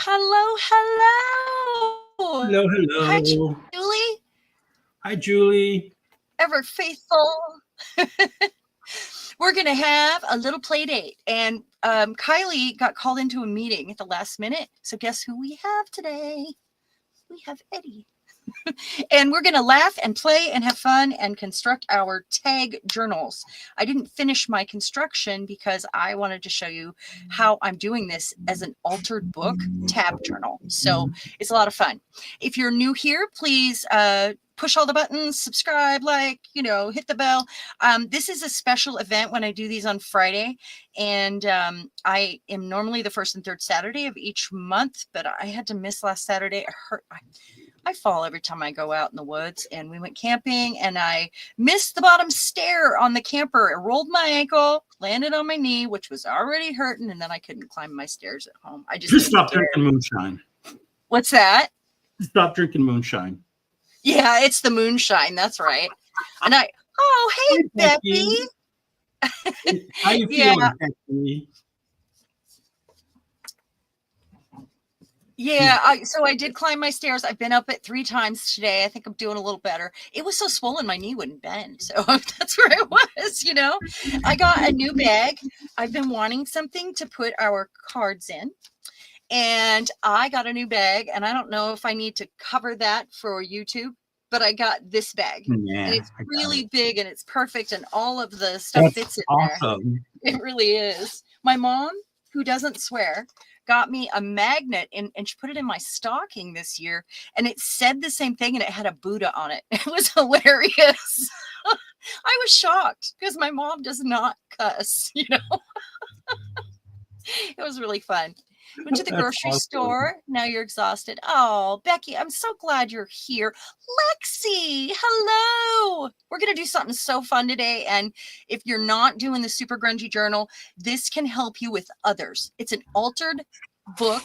Hello, hello. Hello, Hi, hello. Julie. Hi, Julie. Ever faithful. We're going to have a little play date. And Kylie got called into a meeting at the last minute. So guess who we have today? We have Eddie. And we're going to laugh and play and have fun and construct our tag journals. I didn't finish my construction because I wanted to show you how I'm doing this as an altered book tab journal. So it's a lot of fun. If you're new here, please push all the buttons, subscribe, hit the bell. This is a special event when I do these on Friday. And I am normally the first and third Saturday of each month, but I had to miss last Saturday. I fall every time I go out in the woods, and we went camping and I missed the bottom stair on the camper. I rolled my ankle, landed on my knee, which was already hurting. And then I couldn't climb my stairs at home. I just Stop drinking moonshine. What's that? Stop drinking moonshine. Yeah, it's the moonshine. That's right. And hey, Becky. How you feeling, Becky? Yeah, so I did climb my stairs. I've been up it 3 times today. I think I'm doing a little better. It was so swollen, my knee wouldn't bend. So that's where it was, I got a new bag. I've been wanting something to put our cards in. And I got a new bag. And I don't know if I need to cover that for YouTube, but I got this bag. Yeah, and it's really big and it's perfect. And all of the stuff fits in awesome. there. It really is. My mom, who doesn't swear, got me a magnet and she put it in my stocking this year, and it said the same thing and it had a Buddha on it. It was hilarious. I was shocked because my mom does not cuss, It was really fun. Went to the grocery store. Now you're exhausted. Oh, Becky, I'm so glad you're here. Lexi, hello. We're going to do something so fun today. And if you're not doing the Super Grungy Journal, this can help you with others. It's an altered book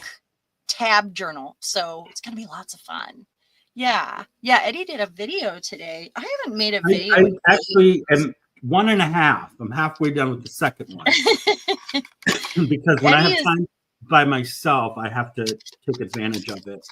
tab journal. So it's going to be lots of fun. Yeah. Eddie did a video today. I haven't made a video. I actually am 1.5. I'm halfway done with the second one. Because when I have time by myself, I have to take advantage of it.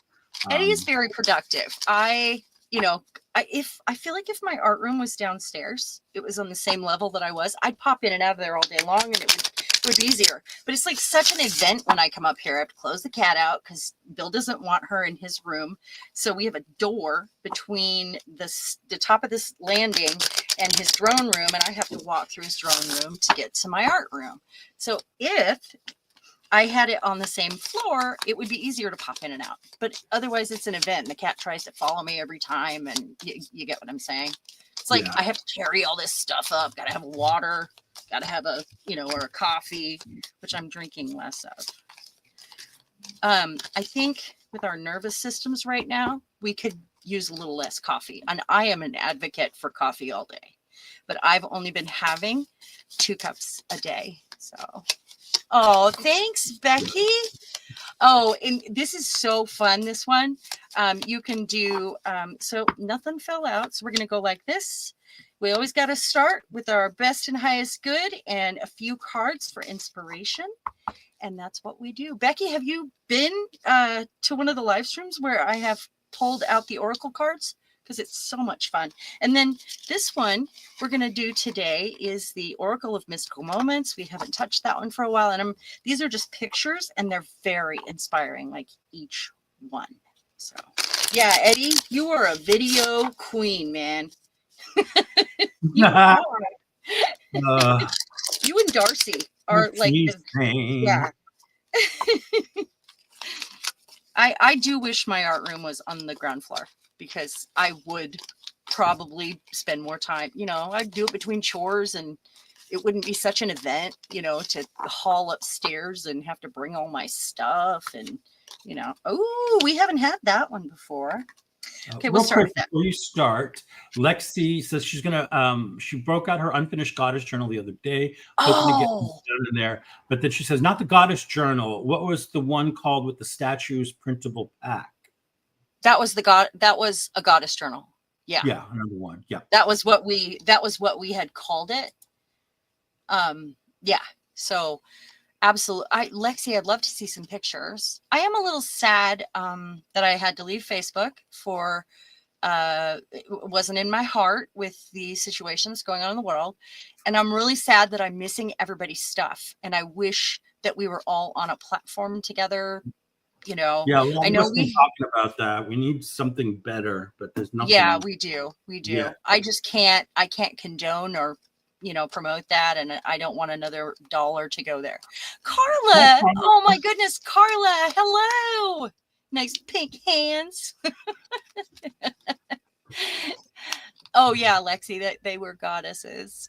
Eddie is very productive. I feel like if my art room was downstairs, it was on the same level that I was, I'd pop in and out of there all day long and it would be easier. But it's like such an event when I come up here. I have to close the cat out because Bill doesn't want her in his room. So we have a door between the top of this landing and his drone room, and I have to walk through his drone room to get to my art room. So if I had it on the same floor, it would be easier to pop in and out. But otherwise, it's an event. And the cat tries to follow me every time. And you get what I'm saying? It's like I have to carry all this stuff up. Got to have water. Got to have or a coffee, which I'm drinking less of. I think with our nervous systems right now, we could use a little less coffee. And I am an advocate for coffee all day. But I've only been having 2 cups a day. So... Oh, thanks, Becky. Oh, and this is so fun, this one. You can do, so nothing fell out. So we're going to go like this. We always got to start with our best and highest good and a few cards for inspiration. And that's what we do. Becky, have you been to one of the live streams where I have pulled out the Oracle cards? Because it's so much fun. And then this one we're going to do today is the Oracle of Mystical Moments. We haven't touched that one for a while. And these are just pictures and they're very inspiring, like each one. So yeah, Eddie, you are a video queen, man. You are. You and Darcy are like, yeah. I do wish my art room was on the ground floor, because I would probably spend more time, I'd do it between chores and it wouldn't be such an event, to haul upstairs and have to bring all my stuff and, oh, we haven't had that one before. Okay, we'll start with that. Before you start, Lexi says she's gonna she broke out her unfinished goddess journal the other day, hoping to get done in there. But then she says, not the goddess journal. What was the one called with the statues printable pack? That was a goddess journal. Yeah. Yeah, number 1. Yeah. That was what we had called it. Yeah. So Absolutely. Lexi, I'd love to see some pictures. I am a little sad that I had to leave Facebook for it wasn't in my heart with the situations going on in the world. And I'm really sad that I'm missing everybody's stuff. And I wish that we were all on a platform together. You know, Yeah, well, I I've know just been talking about that. We need something better, but there's nothing. yeah, we do. Yeah. I just I can't condone or, promote that. And I don't want another dollar to go there. Carla. Oh my goodness. Carla. Hello. Nice pink hands. Oh yeah, Lexi, that they were goddesses.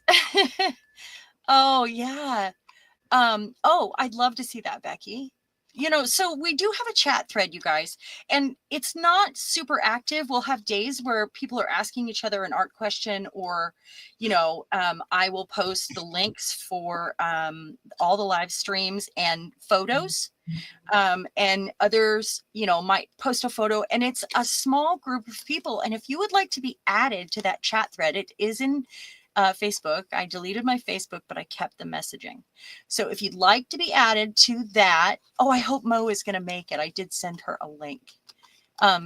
Oh yeah. Oh, I'd love to see that, Becky. So we do have a chat thread, you guys, and it's not super active. We'll have days where people are asking each other an art question, or, I will post the links for all the live streams and photos. And others, might post a photo, and it's a small group of people. And if you would like to be added to that chat thread, it is in Facebook. I deleted my Facebook, but I kept the messaging. So if you'd like to be added to that, I hope Mo is going to make it. I did send her a link.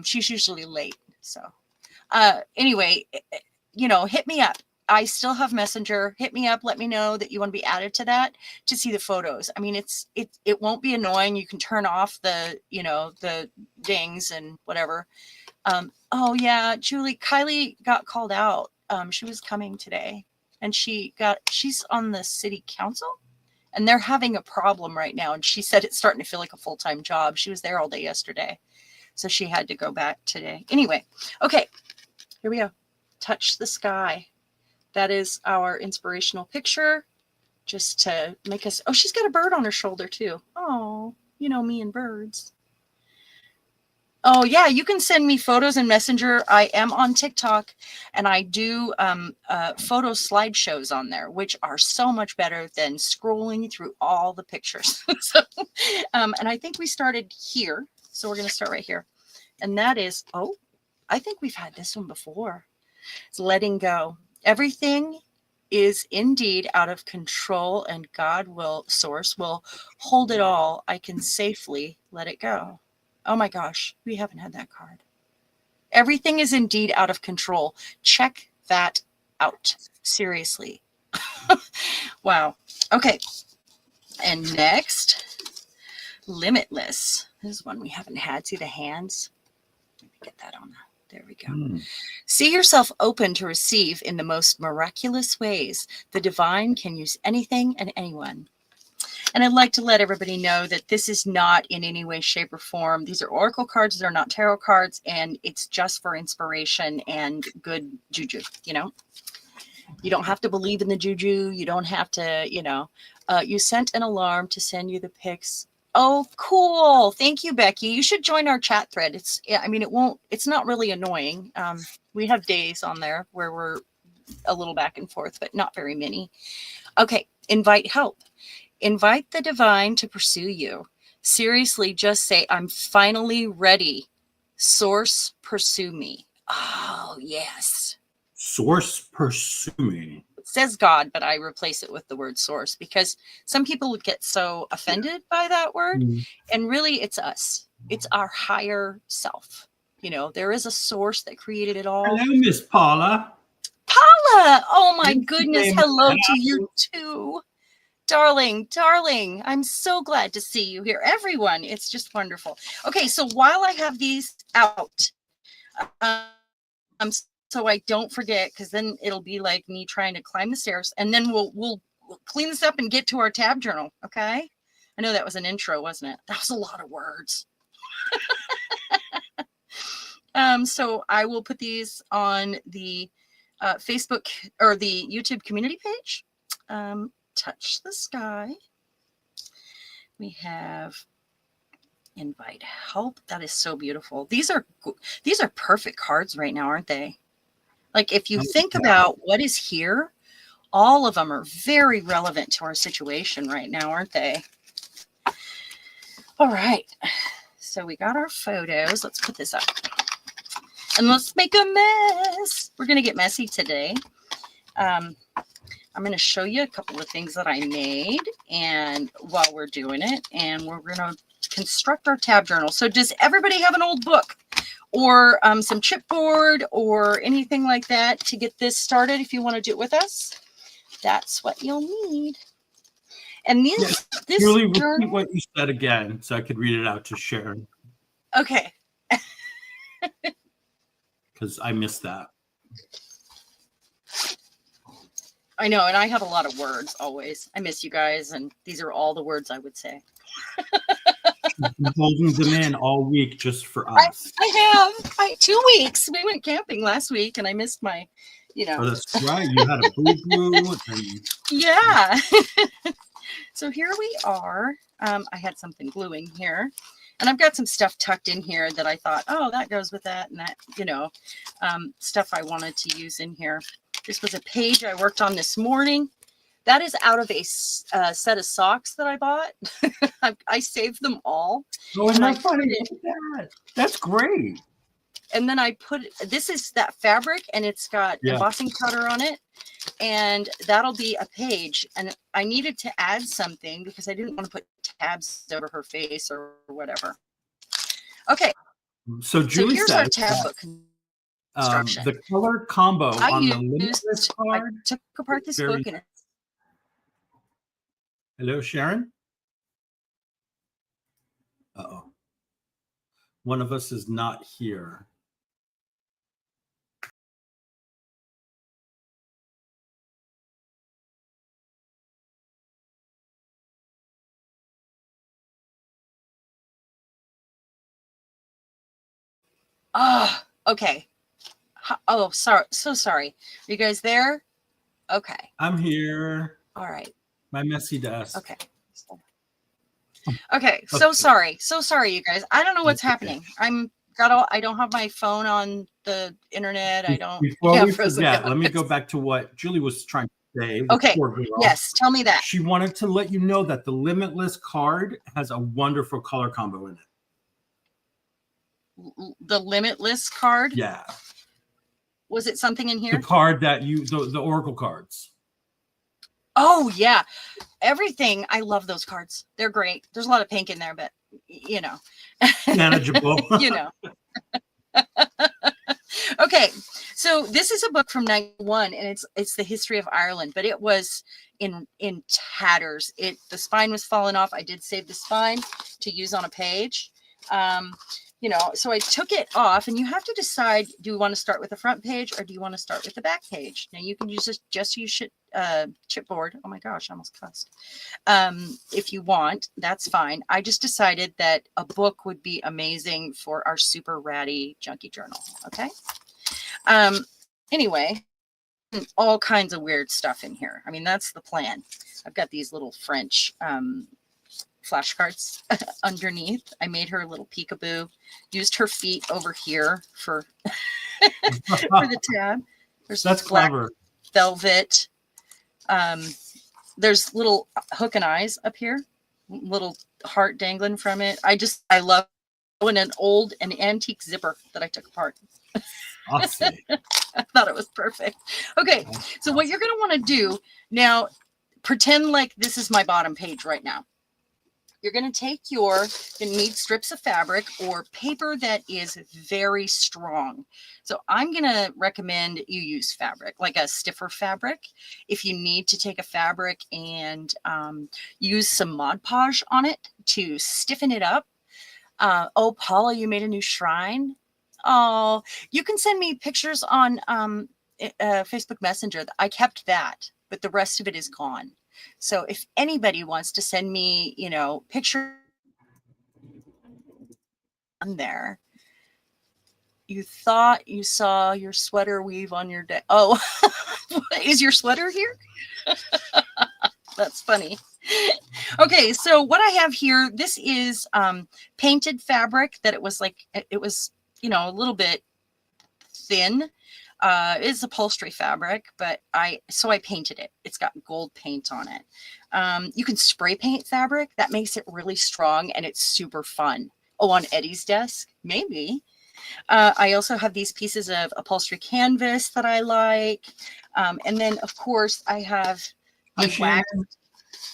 She's usually late. So anyway, hit me up. I still have Messenger. Hit me up. Let me know that you want to be added to that to see the photos. I mean, it won't be annoying. You can turn off the, the dings and whatever. Oh yeah, Julie, Kylie got called out. She was coming today, and she's on the city council, and they're having a problem right now. And she said it's starting to feel like a full-time job. She was there all day yesterday, so she had to go back today. Anyway, okay, here we go. Touch the sky. That is our inspirational picture, just to make us. Oh, she's got a bird on her shoulder too. Oh, me and birds. Oh yeah, you can send me photos in Messenger. I am on TikTok, and I do photo slideshows on there, which are so much better than scrolling through all the pictures. And I think we started here, so we're going to start right here, and that is I think we've had this one before. It's letting go. Everything is indeed out of control, and God source will hold it all. I can safely let it go. Oh my gosh, we haven't had that card. Everything is indeed out of control. Check that out. Seriously. Wow. Okay. And next, limitless. This is one we haven't had. See the hands? Let me get that on. There we go. See yourself open to receive in the most miraculous ways. The divine can use anything and anyone. And I'd like to let everybody know that this is not in any way, shape, or form. These are oracle cards. They're not tarot cards. And it's just for inspiration and good juju, You don't have to believe in the juju. You don't have to, you sent an alarm to send you the pics. Oh, cool. Thank you, Becky. You should join our chat thread. It's not really annoying. We have days on there where we're a little back and forth, but not very many. Okay. Invite help. Invite the divine to pursue you. Seriously, just say, I'm finally ready. Source, pursue me. Oh, yes. Source, pursue me. It says God, but I replace it with the word source, because some people would get so offended by that word. Mm-hmm. And really, it's us. It's our higher self. There is a source that created it all. Hello, Miss Paula. Paula! Oh, my goodness. Hello to you, too. Darling, I'm so glad to see you here. Everyone, it's just wonderful. Okay, so while I have these out, so I don't forget, because then it'll be like me trying to climb the stairs, and then we'll clean this up and get to our tab journal, okay? I know that was an intro, wasn't it? That was a lot of words. So I will put these on the Facebook or the YouTube community page. Touch the sky. We have invite help. That is so beautiful. These are perfect cards right now, aren't they? Like, if you think about what is here, all of them are very relevant to our situation right now, aren't they? All right. So we got our photos. Let's put this up. And let's make a mess. We're going to get messy today. I'm going to show you a couple of things that I made and while we're doing it, and we're going to construct our tab journal. So does everybody have an old book or some chipboard or anything like that to get this started? If you want to do it with us, that's what you'll need. And this Julie, repeat journal, what you said again so I could read it out to Sharon, okay. because I missed that. I know, and I have a lot of words always. I miss you guys, and these are all the words I would say. She's been holding them in all week just for us. I have 2 weeks. We went camping last week, and I missed my, Oh, that's right. You had a boo-boo. Yeah. So here we are. I had something gluing here, and I've got some stuff tucked in here that I thought, oh, that goes with that, and that, stuff I wanted to use in here. This was a page I worked on this morning. That is out of a set of socks that I bought. I saved them all. Oh, isn't that funny? Look at that. That's great. And then I this is that fabric, and it's got embossing powder on it. And that'll be a page. And I needed to add something because I didn't want to put tabs over her face or whatever. Okay. So Julie here's says our tab book construction. the color combo on the Limitless I card. took apart this book and Hello, Sharon? Uh-oh. One of us is not here. oh, okay. Oh, sorry. So sorry. Are you guys there? Okay. I'm here. All right. My messy desk. Okay. Okay. So sorry. So sorry, you guys. I don't know what's happening. I don't have my phone on the internet. I don't. Before we forget, let me go back to what Julie was trying to say. Okay. Yes. Tell me that. She wanted to let you know that the Limitless card has a wonderful color combo in it. The Limitless card? Yeah. Was it something in here? The card that the Oracle cards. Oh, yeah. Everything. I love those cards. They're great. There's a lot of pink in there, but Manageable. Okay. So this is a book from 91, and it's the history of Ireland, but it was in tatters. The spine was falling off. I did save the spine to use on a page. So I took it off, and you have to decide, do you want to start with the front page or do you want to start with the back page? Now you can use chipboard. Oh my gosh, I almost cussed. If you want, that's fine. I just decided that a book would be amazing for our super ratty junkie journal. Okay. Anyway, all kinds of weird stuff in here. I mean, that's the plan. I've got these little French, flashcards underneath. I made her a little peekaboo, used her feet over here for for the tab. That's clever. Velvet. There's little hook and eyes up here, little heart dangling from it. I love an antique zipper that I took apart. Awesome. I thought it was perfect. Okay, so what you're going to want to do now, pretend like this is my bottom page right now. You're going to take you need strips of fabric or paper that is very strong. So I'm going to recommend you use fabric, like a stiffer fabric. If you need to take a fabric and use some Mod Podge on it to stiffen it up. Oh, Paula, you made a new shrine. Oh, you can send me pictures on Facebook Messenger. I kept that, but the rest of it is gone. So if anybody wants to send me, picture on there, you thought you saw your sweater weave on your day. Oh, is your sweater here? That's funny. Okay, so what I have here, this is painted fabric that it was a little bit thin. It's upholstery fabric, but I painted it. It's got gold paint on it. You can spray paint fabric. That makes it really strong and it's super fun. Oh, on Eddie's desk? Maybe. I also have these pieces of upholstery canvas that I like. And then, of course, I have Hi, the Shannon. wax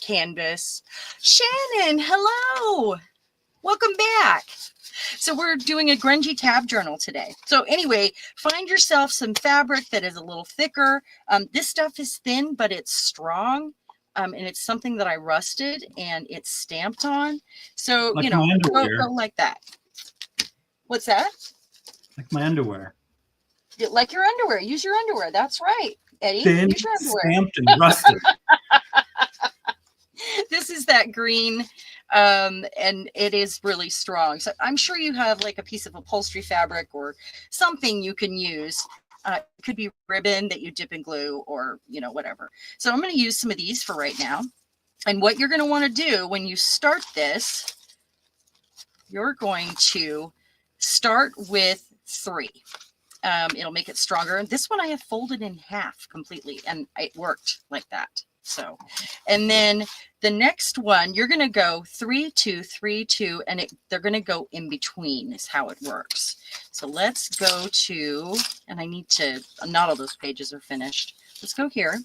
canvas. Shannon, hello. Welcome back. So we're doing a grungy tab journal today. So anyway, find yourself some fabric that is a little thicker. This stuff is thin, but it's strong. And it's something that I rusted and it's stamped on. So, Like you my know, underwear. go like that. What's that? Like my underwear. Like your underwear. Use your underwear. That's right, Eddie. Thin, Use your underwear. stamped, and rusted. This is that green, and it is really strong. So I'm sure you have like a piece of upholstery fabric or something you can use. It could be ribbon that you dip in glue or, you know, whatever. So I'm going to use some of these for right now. And what you're going to want to do when you start this, you're going to start with 3. It'll make it stronger. This one I have folded in half completely, and it worked like that. So, and then the next one, you're going to go 3, 2, 3, 2, and they're going to go in between is how it works. So let's go to, and I need to, not all those pages are finished. Let's go here.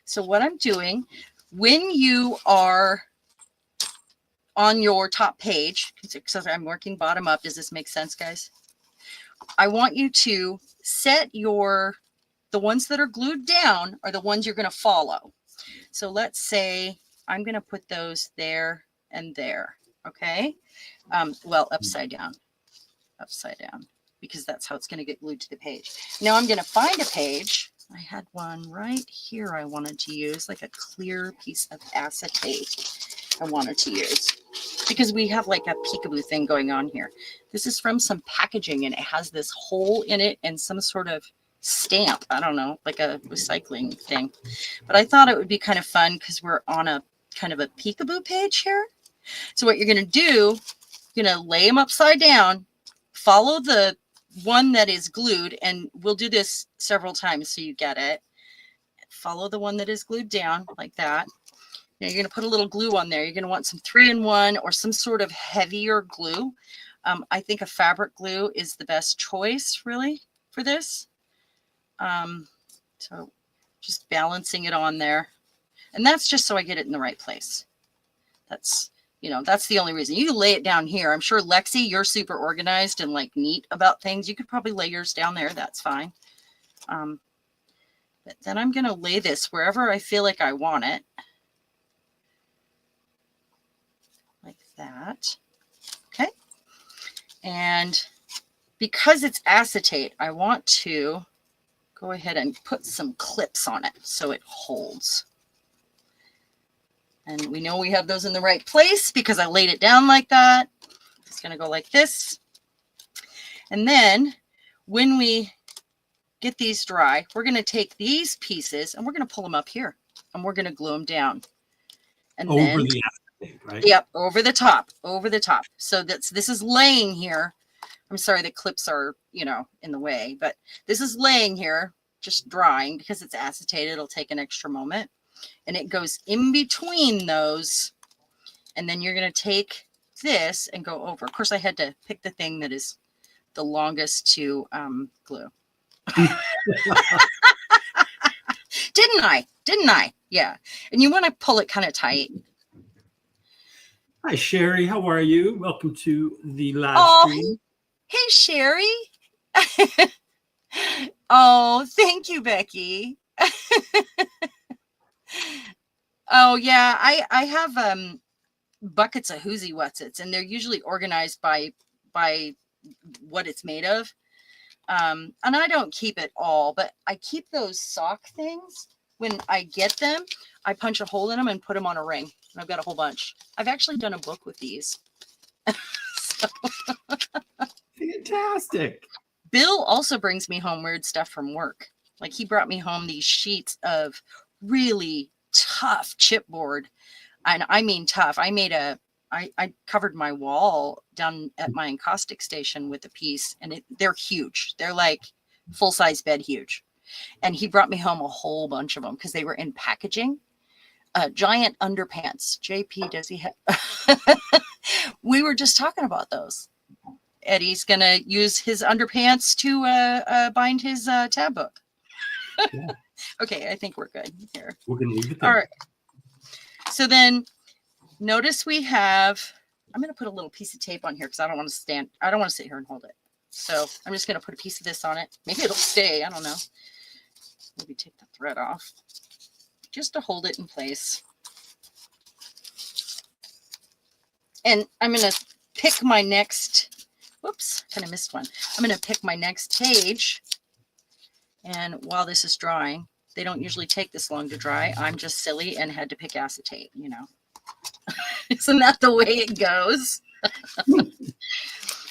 So what I'm doing, when you are on your top page, so I'm working bottom up. Does this make sense, guys? I want you to set the ones that are glued down are the ones you're going to follow. So let's say I'm going to put those there and there. Okay. Well, upside down, because that's how it's going to get glued to the page. Now I'm going to find a page. I had one right here I wanted to use, like a clear piece of acetate I wanted to use, because we have like a peekaboo thing going on here. This is from some packaging, and it has this hole in it and some sort of stamp. I don't know, like a recycling thing. But I thought it would be kind of fun because we're on a kind of a peekaboo page here. So what you're going to do, you're going to lay them upside down, follow the one that is glued, and we'll do this several times so you get it. Follow the one that is glued down like that. Now you're going to put a little glue on there. You're going to want some 3-in-1 or some sort of heavier glue. I think a fabric glue is the best choice really for this. So just balancing it on there. And that's just so I get it in the right place. That's, you know, that's the only reason. You can lay it down here. I'm sure, Lexi, you're super organized and like neat about things. You could probably lay yours down there. That's fine. But then I'm going to lay this wherever I feel like I want it. Like that. Okay. And because it's acetate, I want to go ahead and put some clips on it so it holds. And we know we have those in the right place because I laid it down like that. It's going to go like this. And then when we get these dry, we're going to take these pieces and we're going to pull them up here and we're going to glue them down. And Over then, the acetate, right? Yep, over the top, over the top. So this is laying here. I'm sorry, the clips are, you know, in the way, but this is laying here, just drying because it's acetate. It'll take an extra moment. And it goes in between those. And then you're going to take this and go over. Of course, I had to pick the thing that is the longest to glue. Didn't I? Yeah. And you want to pull it kind of tight. Hi, Sherry. How are you? Welcome to the live stream. Hey, Sherry. Oh, thank you, Becky. Oh, yeah. I have buckets of Whoozy Whatsits, and they're usually organized by what it's made of. And I don't keep it all, but I keep those sock things. When I get them, I punch a hole in them and put them on a ring. And I've got a whole bunch. I've actually done a book with these. So. Fantastic. Bill also brings me home weird stuff from work. Like he brought me home these sheets of really tough chipboard. And I mean tough. I covered my wall down at my encaustic station with a piece, and they're huge. They're like full-size bed huge. And he brought me home a whole bunch of them because they were in packaging. Giant underpants. JP, does he have? We were just talking about those. Eddie's gonna use his underpants to bind his tab book. Yeah. Okay, I think we're good here. We're going to leave it there. All right. So then notice we have, I'm going to put a little piece of tape on here because I don't want to sit here and hold it. So I'm just going to put a piece of this on it. Maybe it'll stay. I don't know. Maybe take the thread off just to hold it in place. And I'm going to pick my next, whoops, kind of missed one. I'm going to pick my next page. And while this is drying, they don't usually take this long to dry. I'm just silly and had to pick acetate, you know. Isn't that the way it goes?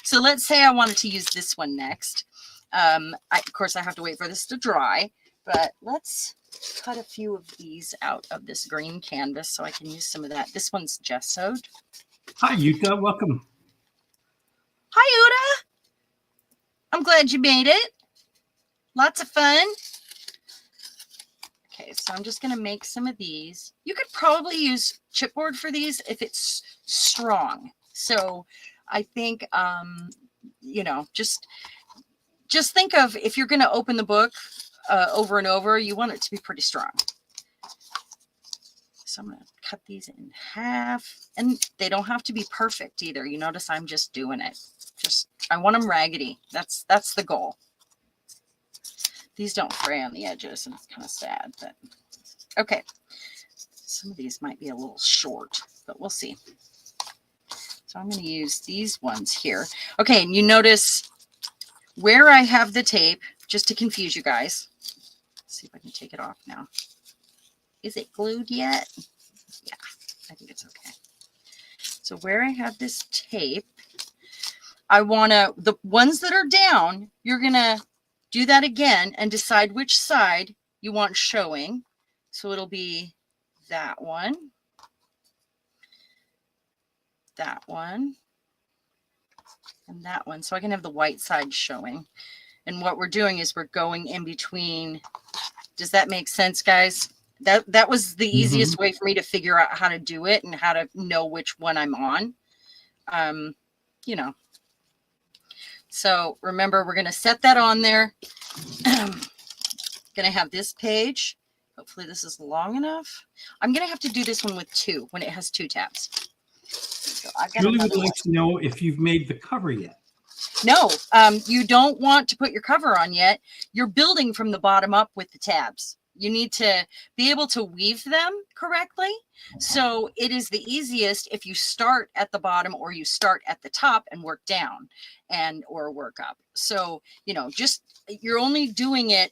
So let's say I wanted to use this one next. Of course, I have to wait for this to dry, but let's cut a few of these out of this green canvas so I can use some of that. This one's gessoed. Hi, Yuta. Welcome. Hi, Uta. I'm glad you made it. Lots of fun. Okay, so I'm just going to make some of these. You could probably use chipboard for these if it's strong. So I think, you know, just think of if you're going to open the book over and over, you want it to be pretty strong. So I'm going to cut these in half. And they don't have to be perfect either. You notice I'm just doing it. I want them raggedy. That's the goal. These don't fray on the edges, and it's kind of sad, but okay. Some of these might be a little short, but we'll see. So I'm going to use these ones here. Okay, and you notice where I have the tape, just to confuse you guys. Let's see if I can take it off now. Is it glued yet? Yeah, I think it's okay. So where I have this tape, I want to, the ones that are down, you're going to do that again and decide which side you want showing. So it'll be that one, and that one. So I can have the white side showing. And what we're doing is we're going in between. Does that make sense, guys? That was the easiest way for me to figure out how to do it and how to know which one I'm on. You know. So remember, we're going to set that on there. Going to have this page. Hopefully this is long enough. I'm going to have to do this one with two when it has two tabs. So I've got Julie would like to know if you've made the cover yet. No, you don't want to put your cover on yet. You're building from the bottom up with the tabs. You need to be able to weave them correctly. So it is the easiest if you start at the bottom or you start at the top and work down or work up. So, you know, just you're only doing it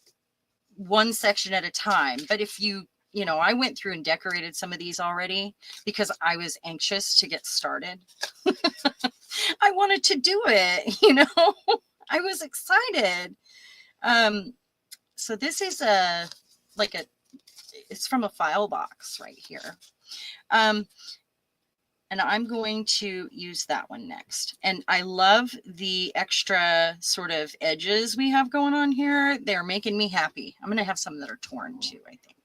one section at a time. But if you know, I went through and decorated some of these already because I was anxious to get started. I wanted to do it, you know, I was excited. So this is it's from a file box right here. And I'm going to use that one next. And I love the extra sort of edges we have going on here. They're making me happy. I'm going to have some that are torn too, I think.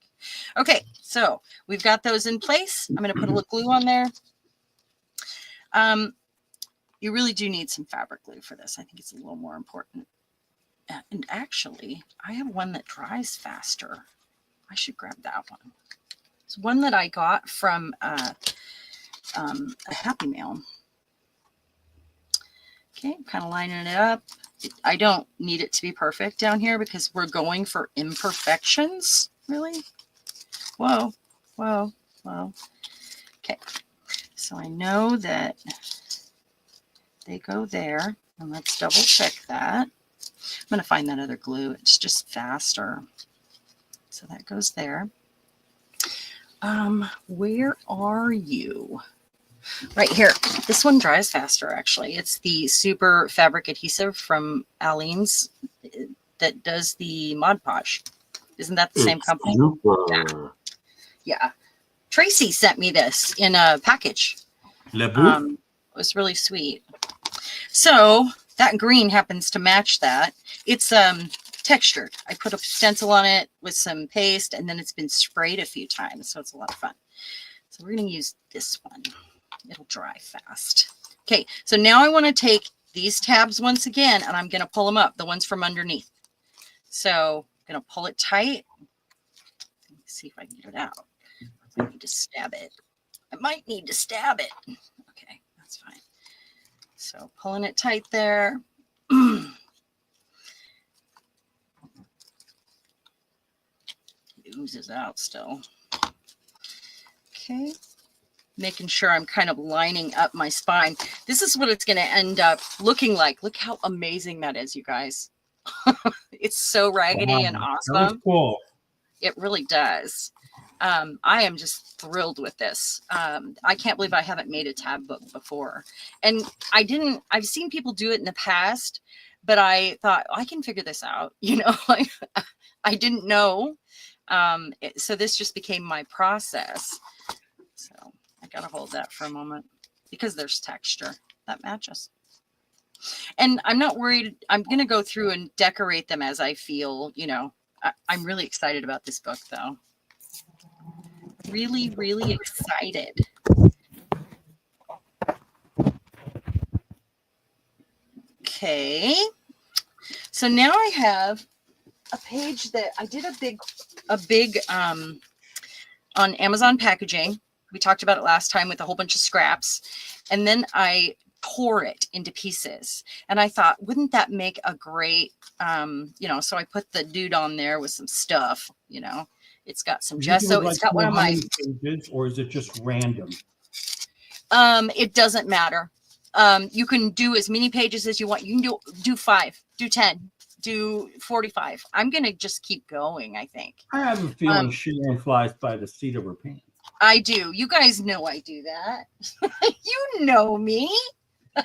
Okay, so we've got those in place. I'm going to put a little glue on there. You really do need some fabric glue for this. I think it's a little more important. And actually, I have one that dries faster. I should grab that one. It's one that I got from a Happy Mail. Okay, I'm kind of lining it up. I don't need it to be perfect down here because we're going for imperfections. Really? Whoa, whoa, whoa. Okay, so I know that they go there, and let's double check that. I'm going to find that other glue. It's just faster. So that goes there. Where are you? Right here. This one dries faster, actually. It's the Super Fabric Adhesive from Aleene's that does the Mod Podge. Isn't that the same company? Yeah. Tracy sent me this in a package. It was really sweet. So that green happens to match that. It's textured. I put a stencil on it with some paste, and then it's been sprayed a few times, so it's a lot of fun. So we're going to use this one. It'll dry fast. Okay, so now I want to take these tabs once again, and I'm going to pull them up, the ones from underneath. So I'm going to pull it tight. Let's see if I can get it out. I need to stab it. I might need to stab it. Okay, that's fine. So pulling it tight there. It oozes out still. Okay. Making sure I'm kind of lining up my spine. This is what it's going to end up looking like. Look how amazing that is, you guys. It's so raggedy and awesome. That was cool. It really does. I am just thrilled with this. I can't believe I haven't made a tab book before. And I've seen people do it in the past, but I thought, I can figure this out. You know, I didn't know. So this just became my process. So I got to hold that for a moment because there's texture that matches. And I'm not worried. I'm going to go through and decorate them as I feel, you know. I'm really excited about this book, though. Really, really excited. Okay. So now I have a page that I did a big on Amazon packaging. We talked about it last time with a whole bunch of scraps. And then I tore it into pieces. And I thought, wouldn't that make a great, you know, so I put the dude on there with some stuff, you know. It's got some gesso. It's got one of my pages, or is it just random? It doesn't matter. You can do as many pages as you want. You can do 5, do 10, do 45. I'm going to just keep going, I think. I have a feeling Sharon flies by the seat of her pants. I do. You guys know I do that. You know me. I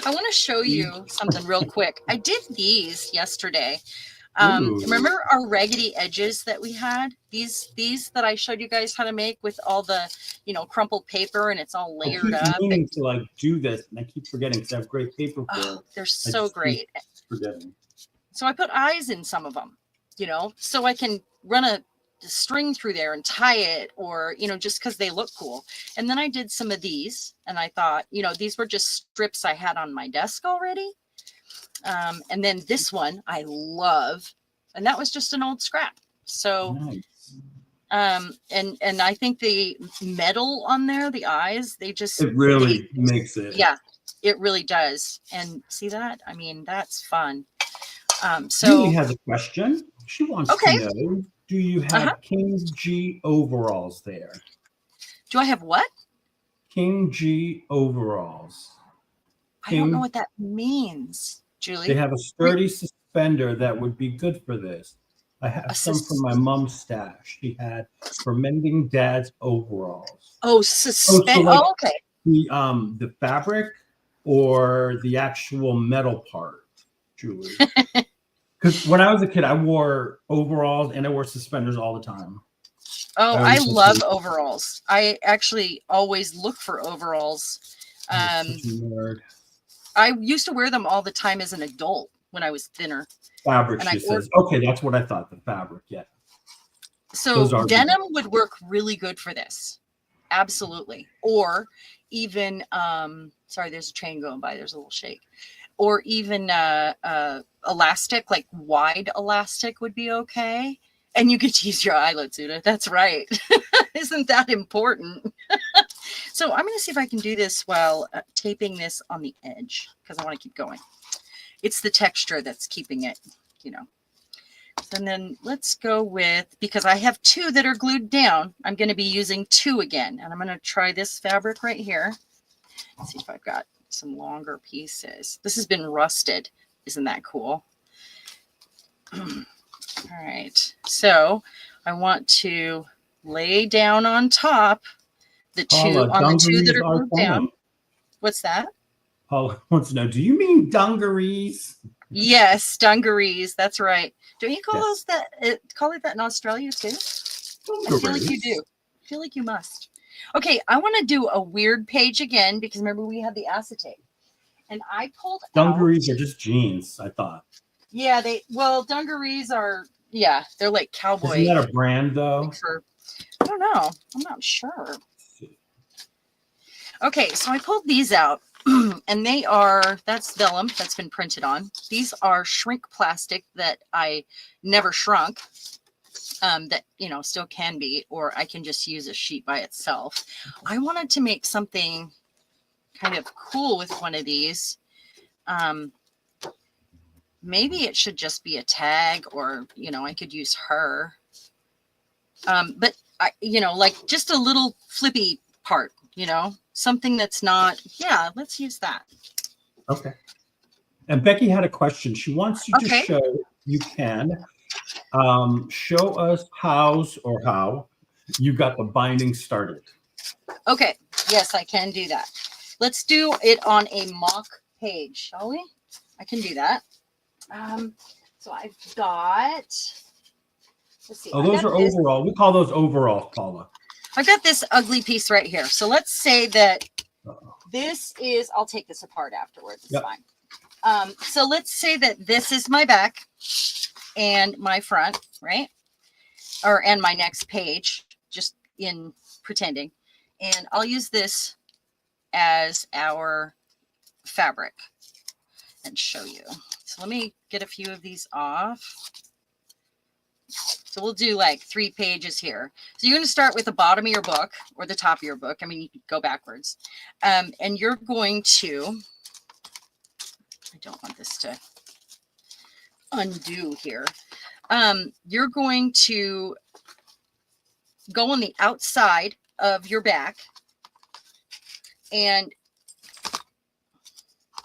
want to show you something real quick. I did these yesterday. Remember our raggedy edges that we had? These that I showed you guys how to make with all the, you know, crumpled paper, and it's all layered up. I keep meaning to like do this, and I keep forgetting because I have great paper for it. They're so great. Forgetting. So I put eyes in some of them, you know, so I can run a string through there and tie it, or, you know, just because they look cool. And then I did some of these, and I thought, you know, these were just strips I had on my desk already. And then this one I love, and that was just an old scrap. So, nice. And I think the metal on there, the eyes, it really makes it. Yeah, it really does. And see that? I mean, that's fun. So Julie has a question. She wants to know, do you have King G overalls there? Do I have what? King G overalls. I don't know what that means, Julie. They have a sturdy suspender that would be good for this. I have some from my mom's stash. She had for mending dad's overalls. Oh, suspend. Oh, okay. The fabric or the actual metal part, Julie. Because when I was a kid, I wore overalls and I wore suspenders all the time. Oh, I love overalls. I actually always look for overalls. I used to wear them all the time as an adult when I was thinner. Fabric, she says. Okay, that's what I thought, the fabric, yeah. So denim would work really good for this. Absolutely. Or even, sorry, there's a train going by. There's a little shake. Or even elastic, like wide elastic would be okay. And you could tease your eyelids, Uda. That's right. Isn't that important? So I'm going to see if I can do this while taping this on the edge, because I want to keep going. It's the texture that's keeping it, you know. And then let's go with, because I have 2 that are glued down, I'm going to be using 2 again. And I'm going to try this fabric right here. Let's see if I've got some longer pieces. This has been rusted. Isn't that cool? All right. So I want to lay down on top the 2 on the 2 that are glued down. What's that? Paula wants to know, do you mean dungarees? Yes, dungarees. That's right. Don't you call those that? Call it that in Australia too? Dungarees. I feel like you do. I feel like you must. Okay, I want to do a weird page again because remember we had the acetate, and I pulled dungarees are just jeans. I thought. Yeah, dungarees are. Yeah, they're like cowboy. Isn't that a brand though? I don't know. I'm not sure. Okay, so I pulled these out. And that's vellum that's been printed on. These are shrink plastic that I never shrunk, that, still can be, or I can just use a sheet by itself. I wanted to make something kind of cool with one of these. Maybe it should just be a tag, or, I could use her. But I, like just a little flippy part, something that's not, yeah, let's use that. Okay. And Becky had a question. She wants you to Okay. show, you can, show us how you got the binding started. Okay. Yes, I can do that. Let's do it on a mock page, shall we? I can do that. So I've got, let's see. Oh, those are overall. We call those overalls, Paula. I've got this ugly piece right here. So let's say that this is, I'll take this apart afterwards. It's fine. So let's say that this is my back and my front, right? And my next page, just in pretending. And I'll use this as our fabric and show you. So let me get a few of these off. So we'll do like 3 pages here. So you're going to start with the bottom of your book or the top of your book. I mean, you can go backwards. And you're going to, I don't want this to undo here. You're going to go on the outside of your back, and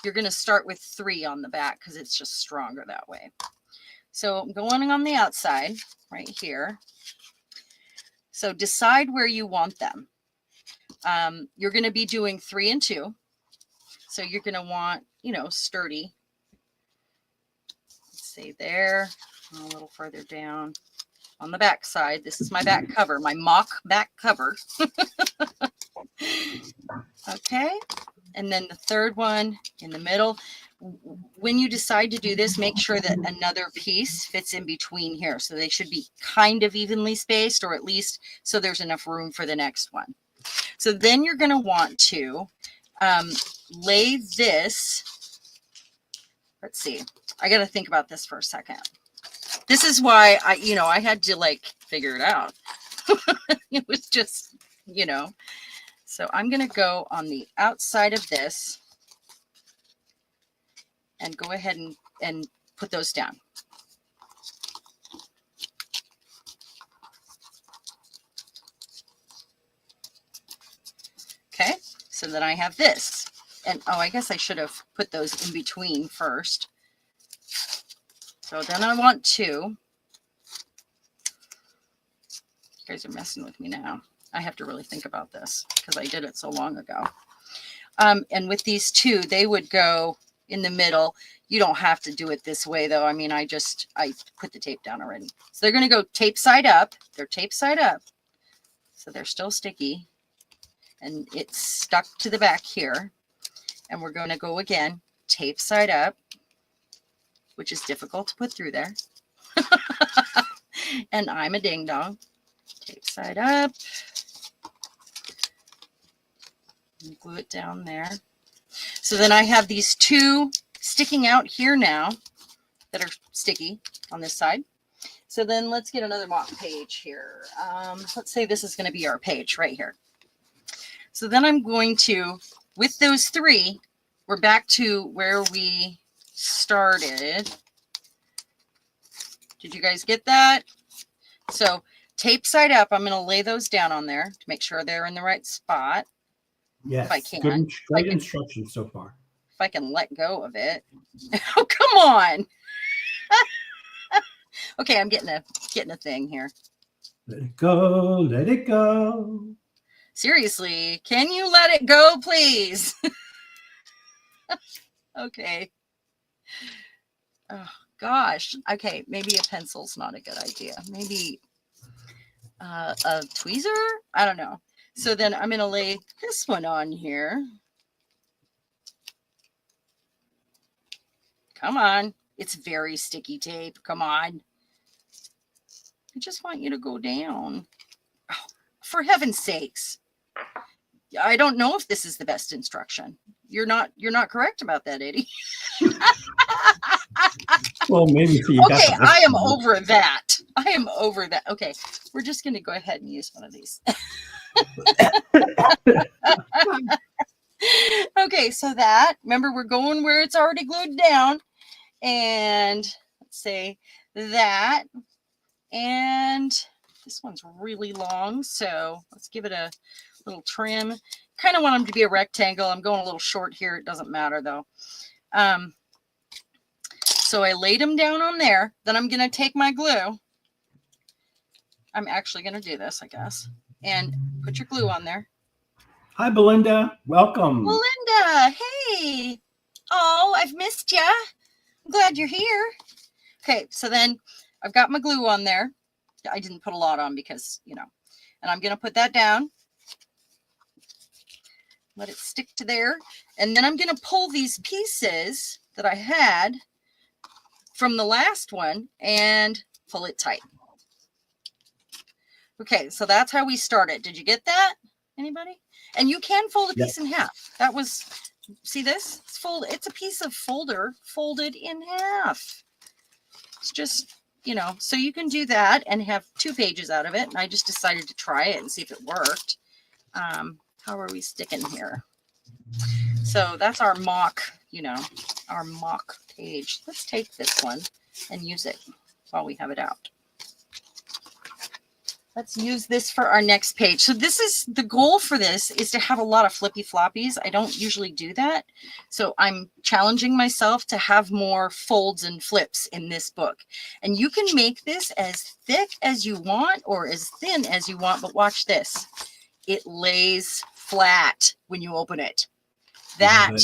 you're going to start with 3 on the back because it's just stronger that way. So going on the outside right here. So decide where you want them. You're going to be doing 3 and 2. So you're going to want, sturdy. Let's see there, a little further down on the back side. This is my back cover, my mock back cover. Okay. And then the third one in the middle. When you decide to do this, make sure that another piece fits in between here. So they should be kind of evenly spaced, or at least so there's enough room for the next one. So then you're going to want to lay this. Let's see. I got to think about this for a second. This is why I had to figure it out. It was just, So I'm going to go on the outside of this and go ahead and put those down. Okay, so then I have this. And I guess I should have put those in between first. So then I want to, you guys are messing with me now. I have to really think about this because I did it so long ago. And with these 2, they would go in the middle. You don't have to do it this way though. I mean, I put the tape down already. So they're going to go tape side up. They're tape side up. So they're still sticky and it's stuck to the back here. And we're going to go again, tape side up, which is difficult to put through there. And I'm a ding dong. Tape side up. And glue it down there. So then I have these 2 sticking out here now that are sticky on this side. So then let's get another mock page here. Let's say this is going to be our page right here. So then I'm going to, with those 3, we're back to where we started. Did you guys get that? So tape side up, I'm going to lay those down on there to make sure they're in the right spot. Yes, if I can. Good instructions so far. If I can let go of it. Oh, come on. Okay, I'm getting a thing here. Let it go, let it go. Seriously, can you let it go, please? Okay. Oh, gosh. Okay, maybe a pencil's not a good idea. Maybe a tweezer? I don't know. So then I'm going to lay this one on here. Come on. It's very sticky tape. Come on. I just want you to go down. Oh, for heaven's sakes. I don't know if this is the best instruction. you're not correct about that, Eddie. Well, maybe so you got Okay, the I am next one. over that. I am over that. Okay, we're just going to go ahead and use one of these. Okay, so that, remember, we're going where it's already glued down. And let's say that. And this one's really long, so let's give it a little trim. Kind of want them to be a rectangle. I'm going a little short here. It doesn't matter, though. So I laid them down on there. Then I'm going to take my glue. I'm actually going to do this, I guess. And put your glue on there. Hi, Belinda. Welcome. Belinda, hey. Oh, I've missed ya. I'm glad you're here. Okay, so then I've got my glue on there. I didn't put a lot on because, and I'm going to put that down. Let it stick to there. And then I'm going to pull these pieces that I had from the last one and pull it tight. Okay, so that's how we started. Did you get that? Anybody? And you can fold a piece in half. That was, see this? It's a piece of folder folded in half. It's just, so you can do that and have 2 pages out of it. And I just decided to try it and see if it worked. How are we sticking here? So that's our mock, our mock page. Let's take this one and use it while we have it out. Let's use this for our next page. So this is the goal for this, is to have a lot of flippy floppies. I don't usually do that. So I'm challenging myself to have more folds and flips in this book. And you can make this as thick as you want or as thin as you want, but watch this. It lays flat when you open it. That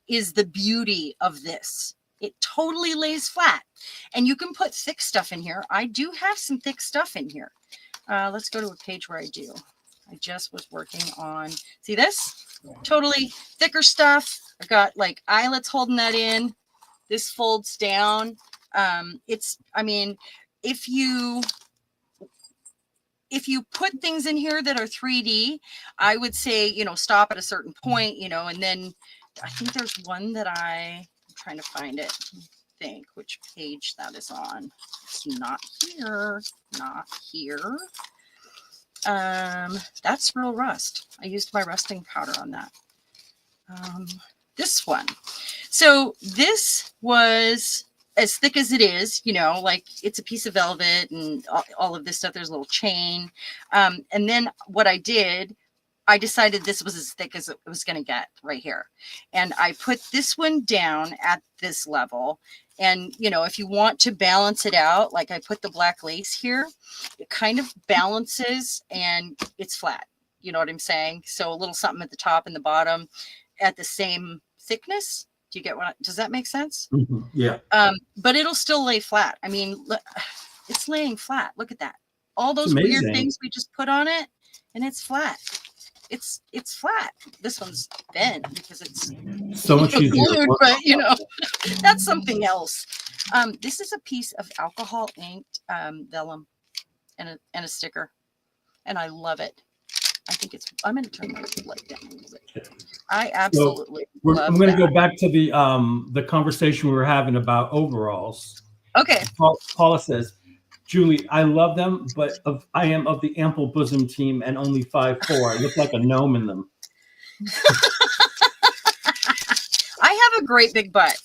is the beauty of this. It totally lays flat. And you can put thick stuff in here. I do have some thick stuff in here. Let's go to a page where I do. I just was working on, see this? Totally thicker stuff. I've got like eyelets holding that in. This folds down. If you put things in here that are 3D, I would say, stop at a certain point, and then I think there's one that I'm trying to find it. Think which page that is on. It's not here. That's real rust. I used my rusting powder on that. This one. So this was as thick as it is, like it's a piece of velvet and all of this stuff. There's a little chain. And then what I did, I decided this was as thick as it was going to get right here. And I put this one down at this level. And, if you want to balance it out, like I put the black lace here, it kind of balances and it's flat. You know what I'm saying? So a little something at the top and the bottom at the same thickness. Do you get does that make sense? Mm-hmm. Yeah. But it'll still lay flat. I mean, it's laying flat. Look at that. All those weird things we just put on it and it's flat. It's flat. This one's thin because it's so much easier. Glued, but that's something else. This is a piece of alcohol inked vellum and a sticker, and I love it. I think I'm going to turn my light down a little bit. I absolutely love I'm going to go back to the conversation we were having about overalls. Okay. Paula says, Julie, I love them, but I am of the ample bosom team and only 5'4". I look like a gnome in them. I have a great big butt.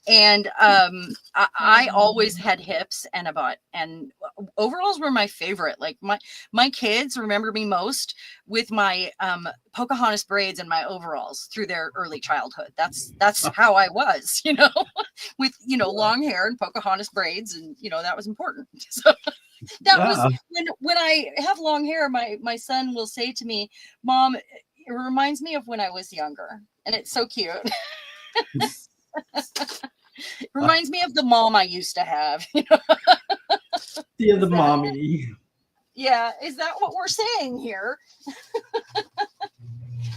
And I always had hips and a butt, and overalls were my favorite. Like my kids remember me most with my Pocahontas braids and my overalls through their early childhood. That's how I was, with long hair and Pocahontas braids, and that was important. So that was when I have long hair. My son will say to me, "Mom, it reminds me of when I was younger," and it's so cute. It reminds me of the mom I used to have. The mommy. Yeah, is that what we're saying here?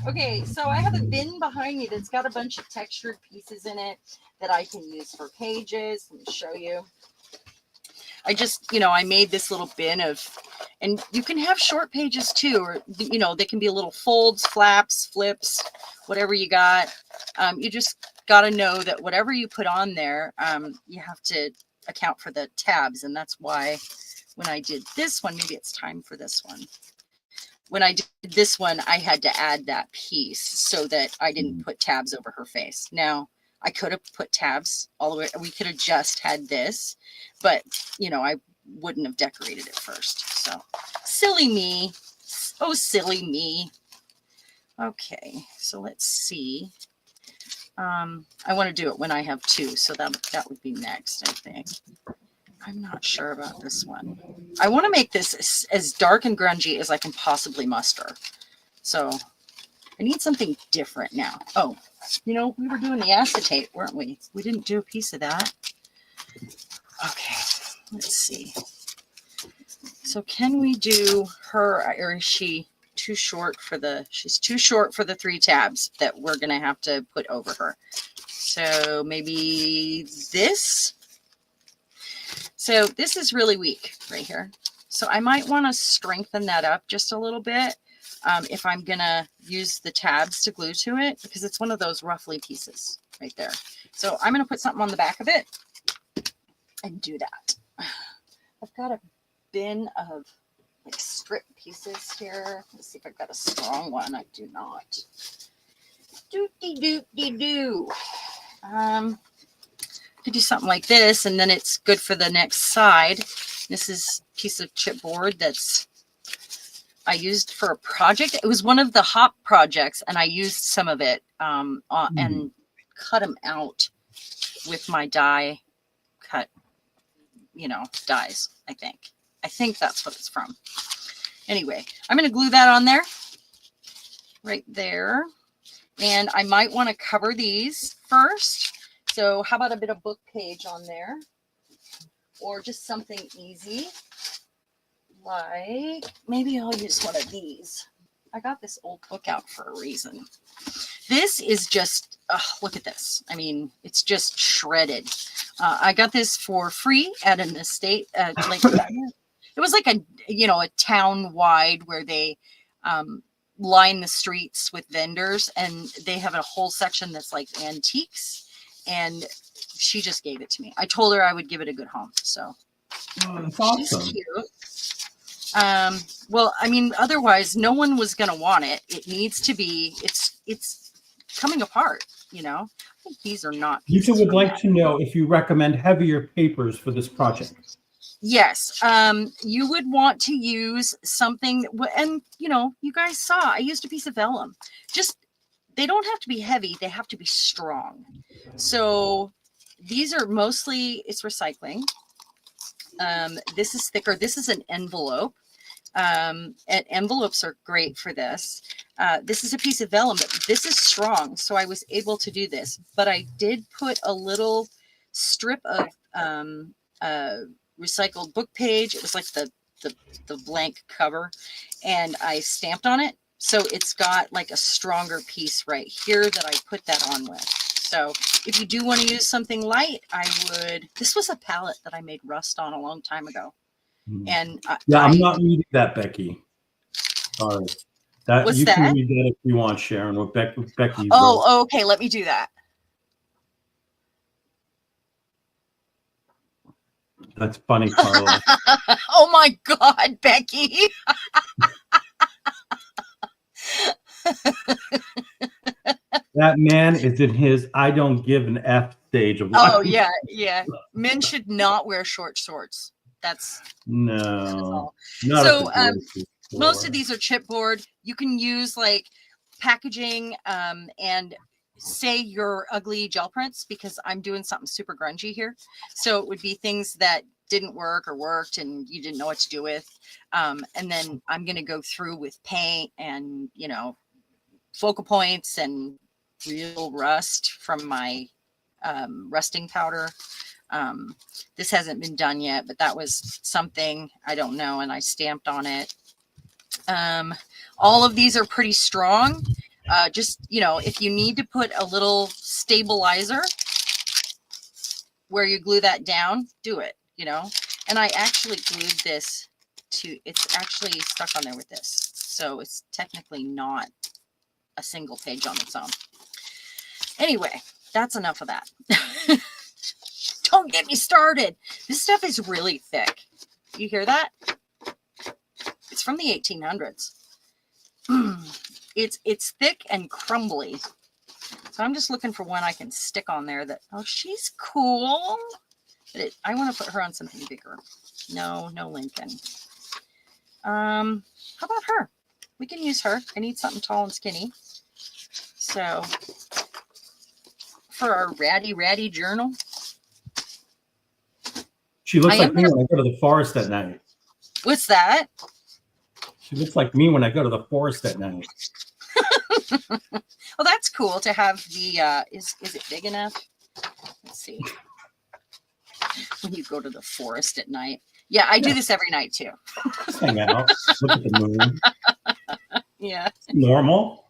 Okay, so I have a bin behind me that's got a bunch of textured pieces in it that I can use for pages. Let me show you. I just, you know, I made this little bin of, and you can have short pages too, or, you know, they can be little folds, flaps, flips, whatever you got. You just got to know that whatever you put on there, you have to account for the tabs. And that's why when I did this one, maybe it's time for this one. When I did this one, I had to add that piece so that I didn't put tabs over her face. Now, I could have put tabs all the way. We could have just had this, but, you know, I wouldn't have decorated it first. So silly me. Oh, silly me. Okay, so let's see. I want to do it when I have two, so that would be next, I think. I'm not sure about this one. I want to make this as dark and grungy as I can possibly muster. So I need something different now. Oh, you know, we were doing the acetate, weren't we? We didn't do a piece of that. Okay, let's see. So can we do her, or is she too short for she's too short for the 3 tabs that we're going to have to put over her. So maybe this. So this is really weak right here. So I might want to strengthen that up just a little bit if I'm going to use the tabs to glue to it, because it's one of those roughly pieces right there. So I'm going to put something on the back of it and do that. I've got a bin of like strip pieces here. Let's see if I've got a strong one. I do not. Doop-de-doop-de-doo. Could do something like this, and then it's good for the next side. This is a piece of chipboard that's I used for a project. It was one of the hop projects, and I used some of it and cut them out with my die cut, you know, dies. I think that's what it's from. Anyway, I'm going to glue that on there, right there, and I might want to cover these first. So how about a bit of book page on there, or just something easy, like maybe I'll use one of these. I got this old book out for a reason. This is just, look at this. I mean, it's just shredded. I got this for free at an estate, like it was like a, you know, a town wide where they line the streets with vendors, and they have a whole section that's like antiques. And she just gave it to me. I told her I would give it a good home. So that's awesome. She's cute. Well, I mean, otherwise no one was going to want it. It needs to be, it's coming apart, you know. I think these are not. Lisa would like to know if you recommend heavier papers for this project. Yes. You would want to use something, and you know, you guys saw, I used a piece of vellum. Just, they don't have to be heavy. They have to be strong. So these are mostly, it's recycling. This is thicker. This is an envelope. And envelopes are great for this. This is a piece of vellum, but this is strong. So I was able to do this, but I did put a little strip of recycled book page. It was like the blank cover, and I stamped on it. So it's got like a stronger piece right here that I put that on with. So if you do want to use something light, I would, this was a palette that I made rust on a long time ago. And yeah, I'm not reading that, Becky. Sorry. What's you that? can read that if you want, Sharon, what Becky Oh, okay. Let me do that. That's funny, Carla. Oh my God, Becky. That man is in his I don't give an F stage of life. Oh yeah, yeah. Men should not wear short shorts. That's no. That's so most of these are chipboard. You can use like packaging and say your ugly gel prints, because I'm doing something super grungy here. So it would be things that didn't work or worked and you didn't know what to do with. And then I'm going to go through with paint and, you know, focal points and real rust from my rusting powder. This hasn't been done yet, but that was something, I don't know, and I stamped on it. All of these are pretty strong. Just, you know, if you need to put a little stabilizer where you glue that down, do it, you know. And I actually glued this to, it's actually stuck on there with this. So it's technically not a single page on its own. Anyway, that's enough of that. Don't get me started. This stuff is really thick. You hear that? It's from the 1800s. It's thick and crumbly. So I'm just looking for one I can stick on there that, oh, she's cool. But I want to put her on something bigger. No Lincoln. How about her? We can use her. I need something tall and skinny. So for our ratty journal. She looks like me when I go to the forest at night. What's that? She looks like me when I go to the forest at night. Well, that's cool to have the, is it big enough? Let's see. When you go to the forest at night. Yeah, I do this every night too. Hang out, look at the moon. Yeah. Normal.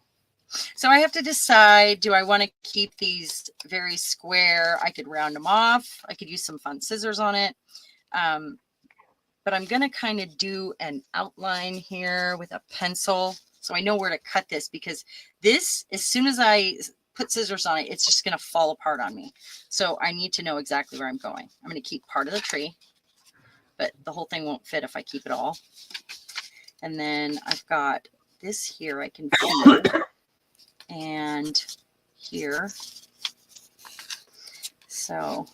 So I have to decide, do I want to keep these very square? I could round them off. I could use some fun scissors on it. But I'm going to kind of do an outline here with a pencil. So I know where to cut this, because this, as soon as I put scissors on it, it's just going to fall apart on me. So I need to know exactly where I'm going. I'm going to keep part of the tree, but the whole thing won't fit if I keep it all. And then I've got this here I can feed, and here. So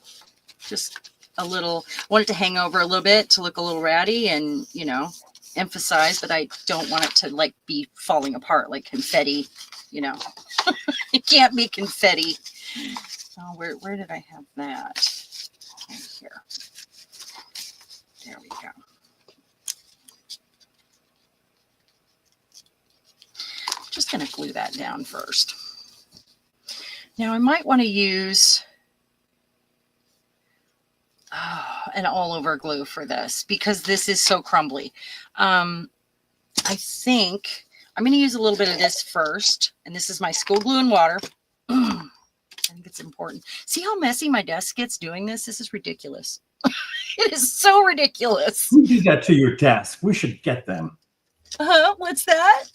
just a little, want it to hang over a little bit to look a little ratty and, you know, emphasize, but I don't want it to like be falling apart like confetti, you know. It can't be confetti. Oh, where did I have that? Right here. There we go. Just going to glue that down first. Now I might want to use an all over glue for this, because this is so crumbly. I think I'm going to use a little bit of this first, and this is my school glue and water. I think it's important. See how messy my desk gets doing this? This is ridiculous. It is so ridiculous. Who did that to your desk? We should get them. What's that?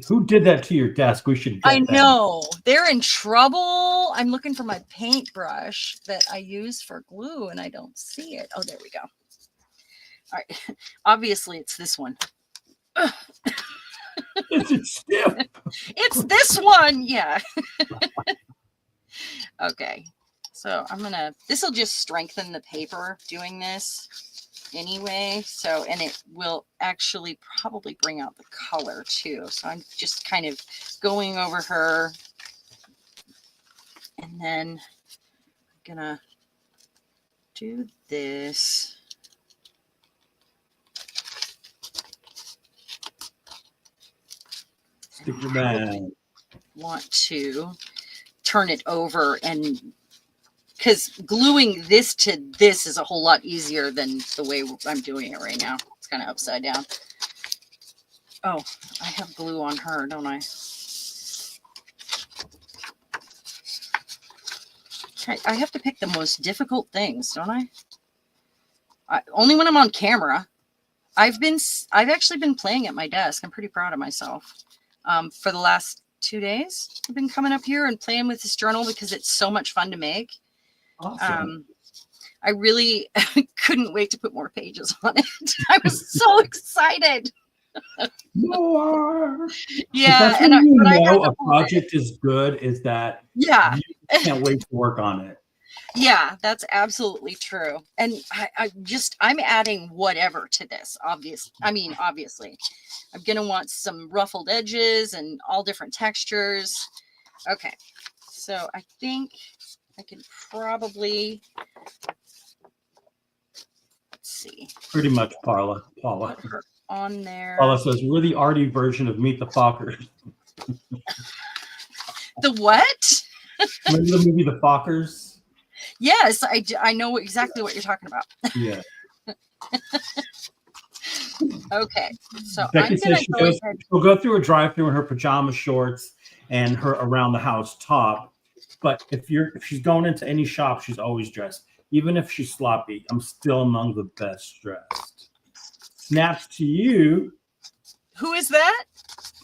Who did that to your desk? We should get them. I know. They're in trouble. I'm looking for my paintbrush that I use for glue, and I don't see it. Oh, there we go. All right. Obviously, it's this one. Is it stiff? It's this one. Yeah. Okay. So I'm going to, this will just strengthen the paper doing this anyway. So, and it will actually probably bring out the color too. So I'm just kind of going over her, and then I'm going to do this. Stick your man. Want to turn it over, and because gluing this to this is a whole lot easier than the way I'm doing it right now. It's kind of upside down. Oh, I have glue on her, don't I? I have to pick the most difficult things, don't I? Only when I'm on camera. I've actually been playing at my desk. I'm pretty proud of myself. For the last 2 days, I've been coming up here and playing with this journal because it's so much fun to make. Awesome. I really couldn't wait to put more pages on it. I was so excited. More. Yeah, and but I know a project is good is that you can't wait to work on it. Yeah, that's absolutely true. And I'm adding whatever to this, obviously. I'm going to want some ruffled edges and all different textures. Okay. So I think I can probably, let's see. Pretty much, Paula. Put her on there. Paula says, we're the arty version of Meet the Fockers. The what? Remember the movie The Fockers? Yes, I know exactly what you're talking about. Yeah. Okay, so Becky I'm going to go ahead. She'll go through a drive-through in her pajama shorts and her around the house top. But if she's going into any shop, she's always dressed. Even if she's sloppy, I'm still among the best dressed. Snaps to you, Who is that?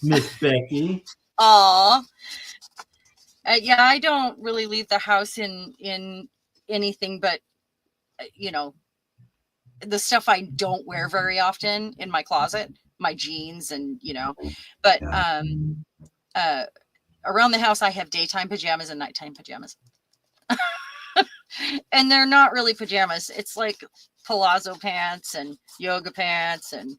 Miss Becky. Aw. Yeah, I don't really leave the house in anything but, you know, the stuff I don't wear very often in my closet, my jeans and, you know, but around the house I have daytime pajamas and nighttime pajamas. And they're not really pajamas. It's like palazzo pants and yoga pants and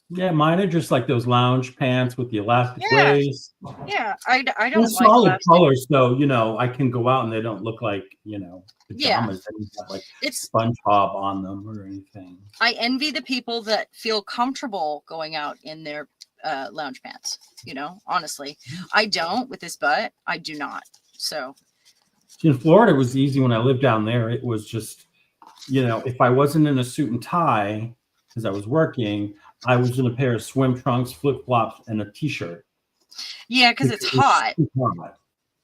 Yeah, mine are just like those lounge pants with the elastic yeah, waist. yeah. I They're don't like solid elastic. colors, so you know I can go out and they don't look like Yeah. pajamas. They don't have like It's SpongeBob on them or anything. I envy the people that feel comfortable going out in their lounge pants. You know, honestly, I don't with this butt. I do not. So In Florida, it was easy when I lived down there. It was just, if I wasn't in a suit and tie because I was working, I was in a pair of swim trunks, flip flops, and a t-shirt. yeah, because it's hot. hot.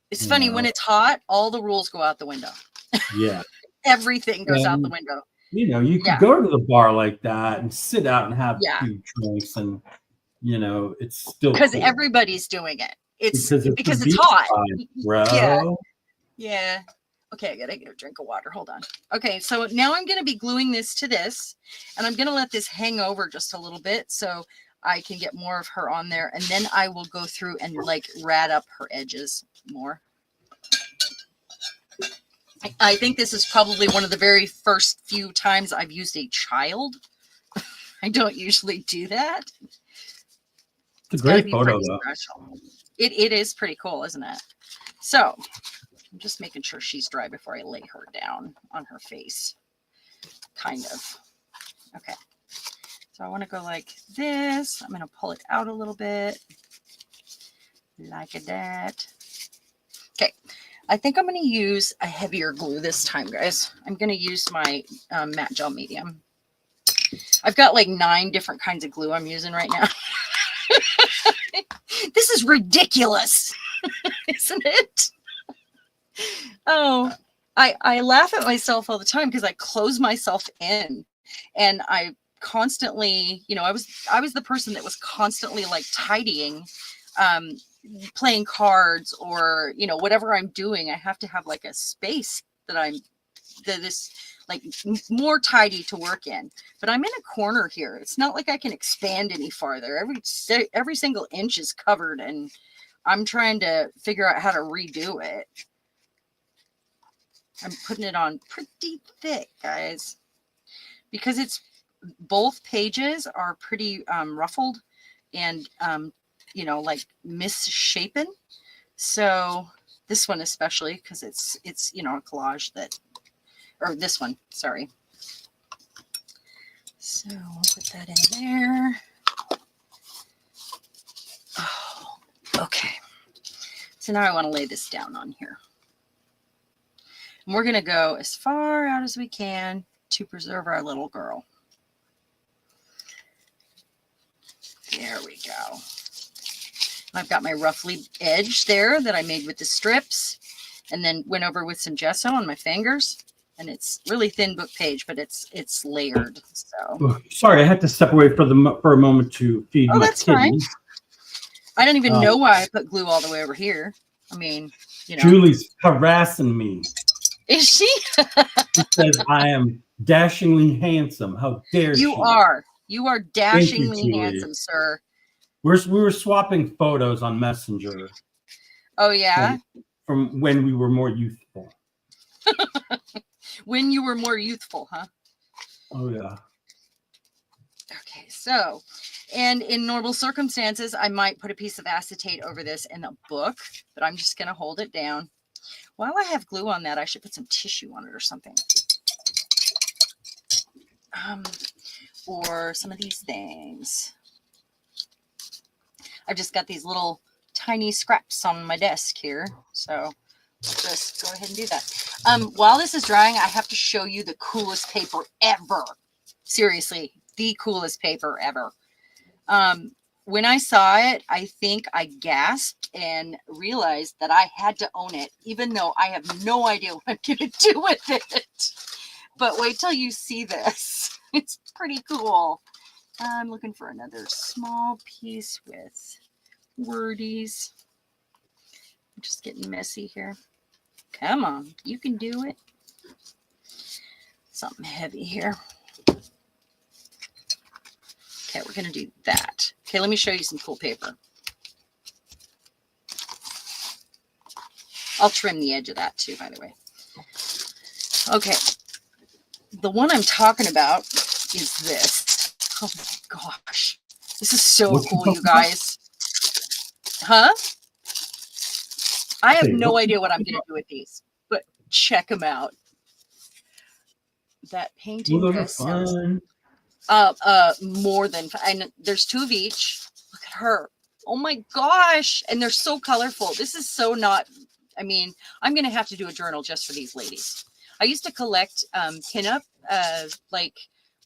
It's funny when it's hot, all the rules go out the window. Yeah. Everything goes out the window. You could go to the bar like that and sit out and have Yeah. 2 drinks, and it's still Because cool. everybody's doing it. It's the because it's beach hot. vibe, bro. Yeah. Yeah. Okay, I gotta get a drink of water. Hold on. Okay, so now I'm gonna be gluing this to this, and I'm gonna let this hang over just a little bit so I can get more of her on there, and then I will go through and like rad up her edges more. I think this is probably one of the very first few times I've used a child. I don't usually do that. It's a great photo, though. Special. It is pretty cool, isn't it? So I'm just making sure she's dry before I lay her down on her face. Kind of. Okay. So I want to go like this. I'm going to pull it out a little bit. Like that. Okay. I think I'm going to use a heavier glue this time, guys. I'm going to use my matte gel medium. I've got like 9 different kinds of glue I'm using right now. This is ridiculous, isn't it? Oh, I laugh at myself all the time because I close myself in, and I constantly, I was the person that was constantly like tidying, playing cards, or whatever I'm doing. I have to have like a space that is like more tidy to work in. But I'm in a corner here. It's not like I can expand any farther. Every single inch is covered, and I'm trying to figure out how to redo it. I'm putting it on pretty thick, guys, because it's both pages are pretty ruffled and like misshapen. So this one especially, because it's a collage that, or this one, sorry. So we'll put that in there. Oh, okay. So now I want to lay this down on here. And we're going to go as far out as we can to preserve our little girl. There we go. I've got my roughly edge there that I made with the strips, and then went over with some gesso on my fingers. And it's really thin book page, but it's layered. So sorry, I had to step away for a moment to feed my that's kitty. fine. I don't even know why I put glue all the way over here. I mean, Julie's harassing me. Is she? She says I am dashingly handsome. How dare she? You are dashingly handsome, sir. We were swapping photos on Messenger. Oh yeah. From when we were more youthful. When you were more youthful, huh? Oh yeah. Okay, so, and in normal circumstances, I might put a piece of acetate over this in a book, but I'm just going to hold it down. While I have glue on that, I should put some tissue on it or something. Or some of these things. I've just got these little tiny scraps on my desk here, so just go ahead and do that. While this is drying, I have to show you the coolest paper ever. Seriously, the coolest paper ever. When I saw it, I think I gasped and realized that I had to own it, even though I have no idea what I'm going to do with it. But wait till you see this. It's pretty cool. I'm looking for another small piece with wordies. I'm just getting messy here. Come on, you can do it. Something heavy here. Okay, we're gonna do that. Okay, let me show you some cool paper. I'll trim the edge of that too, by the way. Okay, the one I'm talking about is this. Oh my gosh, this is so cool, you guys. Huh? I have no idea what I'm gonna do with these, but check them out. That painting just sounds more than and there's 2 of each. Look at her. Oh my gosh, and they're so colorful. This is so not, I mean, I'm gonna have to do a journal just for these ladies. I used to collect pinup like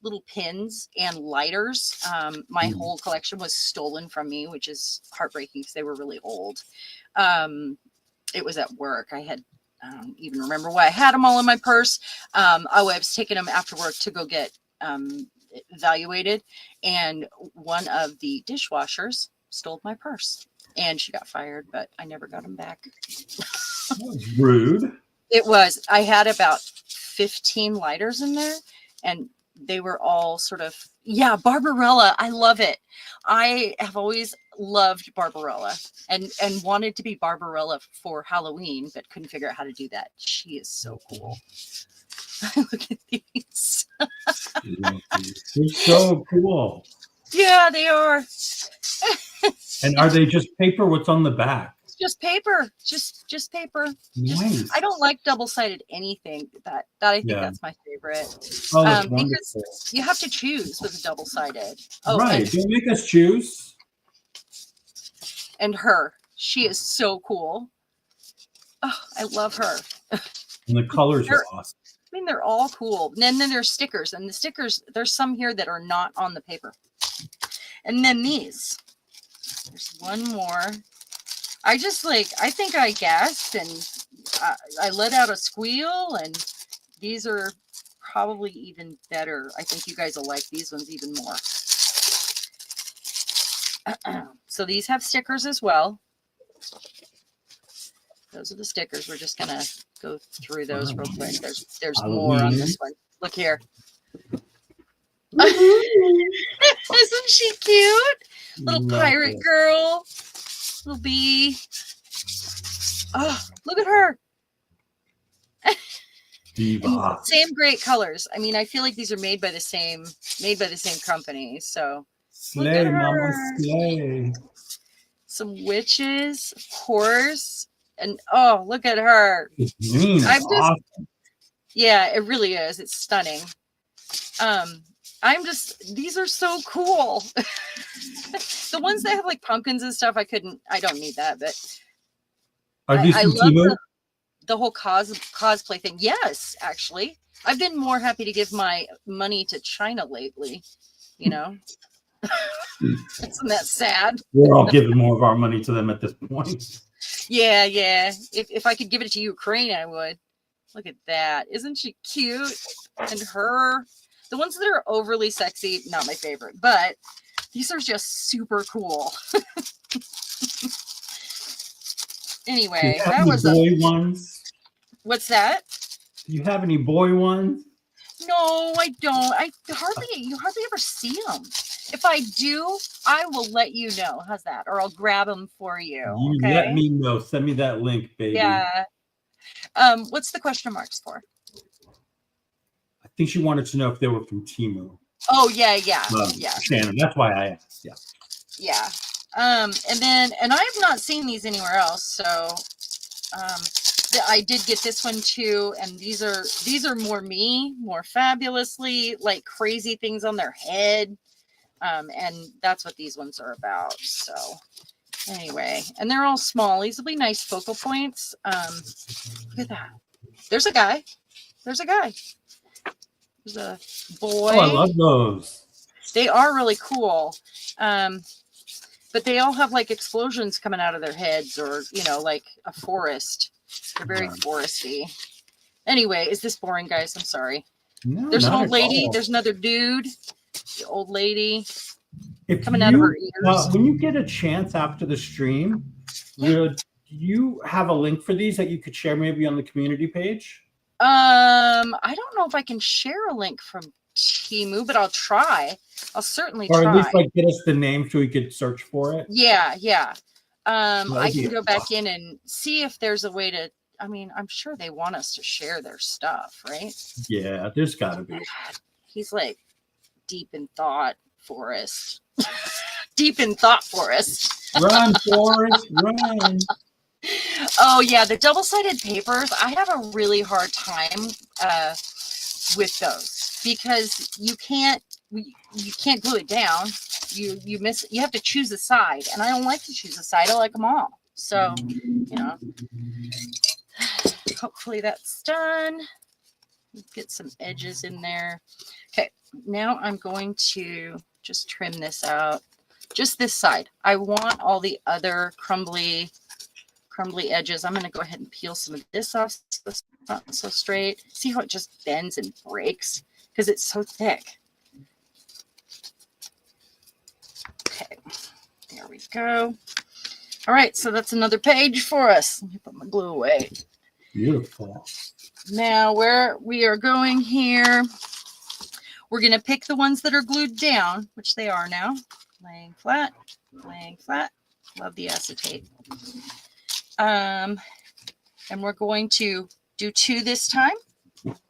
little pins and lighters. My whole collection was stolen from me, which is heartbreaking because they were really old. It was at work. I don't even remember why I had them all in my purse. I was taking them after work to go get evaluated, and one of the dishwashers stole my purse, and she got fired, but I never got them back. That was rude. It was. I had about 15 lighters in there, and they were all sort of, yeah, Barbarella. I love it. I have always loved Barbarella and wanted to be Barbarella for Halloween, but couldn't figure out how to do that. She is so cool. Look at these. They're so cool. Yeah, they are. And are they just paper? What's on the back? It's just paper. Just paper. Nice. I don't like double-sided anything. That I think that's my favorite. Oh, that's because wonderful. you have to choose with a double-sided. Oh, right. Do you make us choose? And her. She is so cool. Oh, I love her. And the colors are awesome. I mean, they're all cool. And then there's stickers. And the stickers, there's some here that are not on the paper. And then these. There's one more. I think I guessed, and I let out a squeal, and these are probably even better. I think you guys will like these ones even more. So these have stickers as well. Those are the stickers. We're just gonna go through those real quick. There's more on this one. Look here. Isn't she cute? Little pirate girl. Little bee. Oh, look at her. Diva. Same great colors. I mean, I feel like these are made by the same company. So Slay, mama, slay. some witches, of course. And oh, look at her. It's mean. It's awesome. Yeah, it really is. It's stunning. These are so cool. The ones that have like pumpkins and stuff, I don't need that, but are these from love Temu? the whole cosplay thing. Yes, actually. I've been more happy to give my money to China lately, you know. Isn't that sad? We're all giving more of our money to them at this point. Yeah. If I could give it to Ukraine, I would. Look at that. Isn't she cute? And her. The ones that are overly sexy, not my favorite, but these are just super cool. Anyway, that was boy ones. What's that? Do you have any boy ones? No, I don't. You hardly ever see them. If I do, I will let you know. How's that? Or I'll grab them for you. You okay? let me know. Send me that link, baby. Yeah. What's the question marks for? I think she wanted to know if they were from Temu. Oh, yeah. Shannon, that's why I asked. Yeah. And I have not seen these anywhere else. So, I did get this one too. And these are more fabulously like crazy things on their head. And that's what these ones are about. So anyway, and they're all small. These will be nice focal points. Look at that. There's a guy. There's a boy. Oh, I love those. They are really cool. But they all have like explosions coming out of their heads, or, like a forest. They're very foresty. Anyway, is this boring, guys? I'm sorry. No, There's an not old at lady. all. There's another dude. The old lady If coming out of her you, ears. when you get a chance after the stream, Yeah. would you have a link for these that you could share maybe on the community page? I don't know if I can share a link from Temu, but I'll try. I'll certainly Or at try. least like get us the name so we could search for it? Yeah. That I would be can go back in and see if there's a way to. I mean, I'm sure they want us to share their stuff, right? Yeah, there's got to be. He's like deep in thought, Forrest. Deep in thought, Forrest. Run, Forrest, run. Oh yeah, the double-sided papers. I have a really hard time with those because you can't glue it down. You have to choose a side, and I don't like to choose a side. I like them all. So, hopefully that's done. Get some edges in there. Okay, now I'm going to just trim this out. Just this side. I want all the other crumbly edges. I'm going to go ahead and peel some of this off so it's not so straight. See how it just bends and breaks because it's so thick. Okay, there we go. All right, so that's another page for us. Let me put my glue away. Beautiful. Now where we are going here, we're going to pick the ones that are glued down, which they are now. Laying flat, laying flat. Love the acetate. And we're going to do 2 this time. I think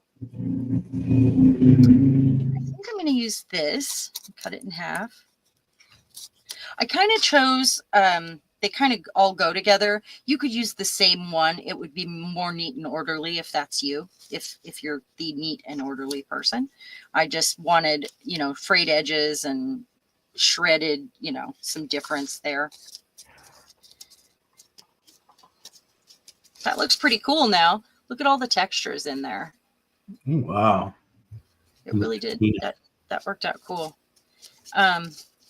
I'm going to use this, cut it in half. I kind of chose, they kind of all go together. You could use the same one. It would be more neat and orderly if that's you, if you're the neat and orderly person. I just wanted, frayed edges and shredded, some difference there. That looks pretty cool now. Look at all the textures in there. Wow. It really did. That worked out cool.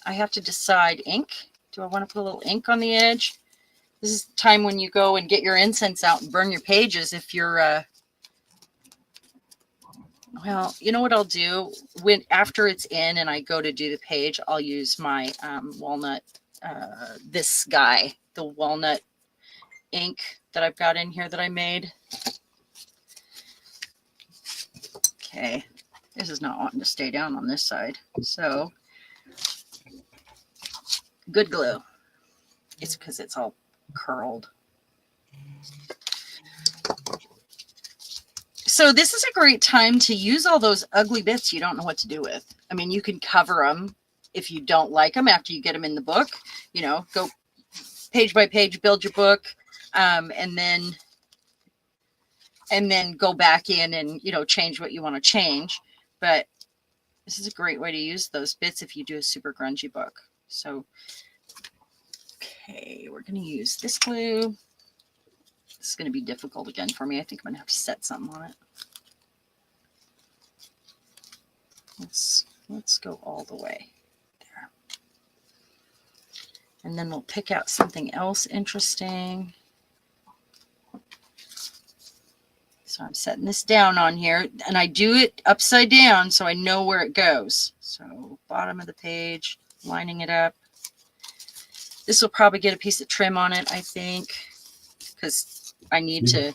I have to decide ink. Do I want to put a little ink on the edge? This is the time when you go and get your incense out and burn your pages if you're well, you know what I'll do? After it's in and I go to do the page, I'll use my walnut, this guy, the walnut ink that I've got in here that I made. Okay, this is not wanting to stay down on this side. So, good glue. It's because it's all curled. So this is a great time to use all those ugly bits you don't know what to do with. I mean, you can cover them if you don't like them after you get them in the book. Go page by page, build your book, and then go back in and, change what you want to change. But this is a great way to use those bits if you do a super grungy book. So, okay, we're going to use this glue. This is going to be difficult again for me. I think I'm going to have to set something on it. Let's go all the way there. And then we'll pick out something else interesting. So I'm setting this down on here, and I do it upside down so I know where it goes. So bottom of the page, lining it up. This will probably get a piece of trim on it, I think, because I need to,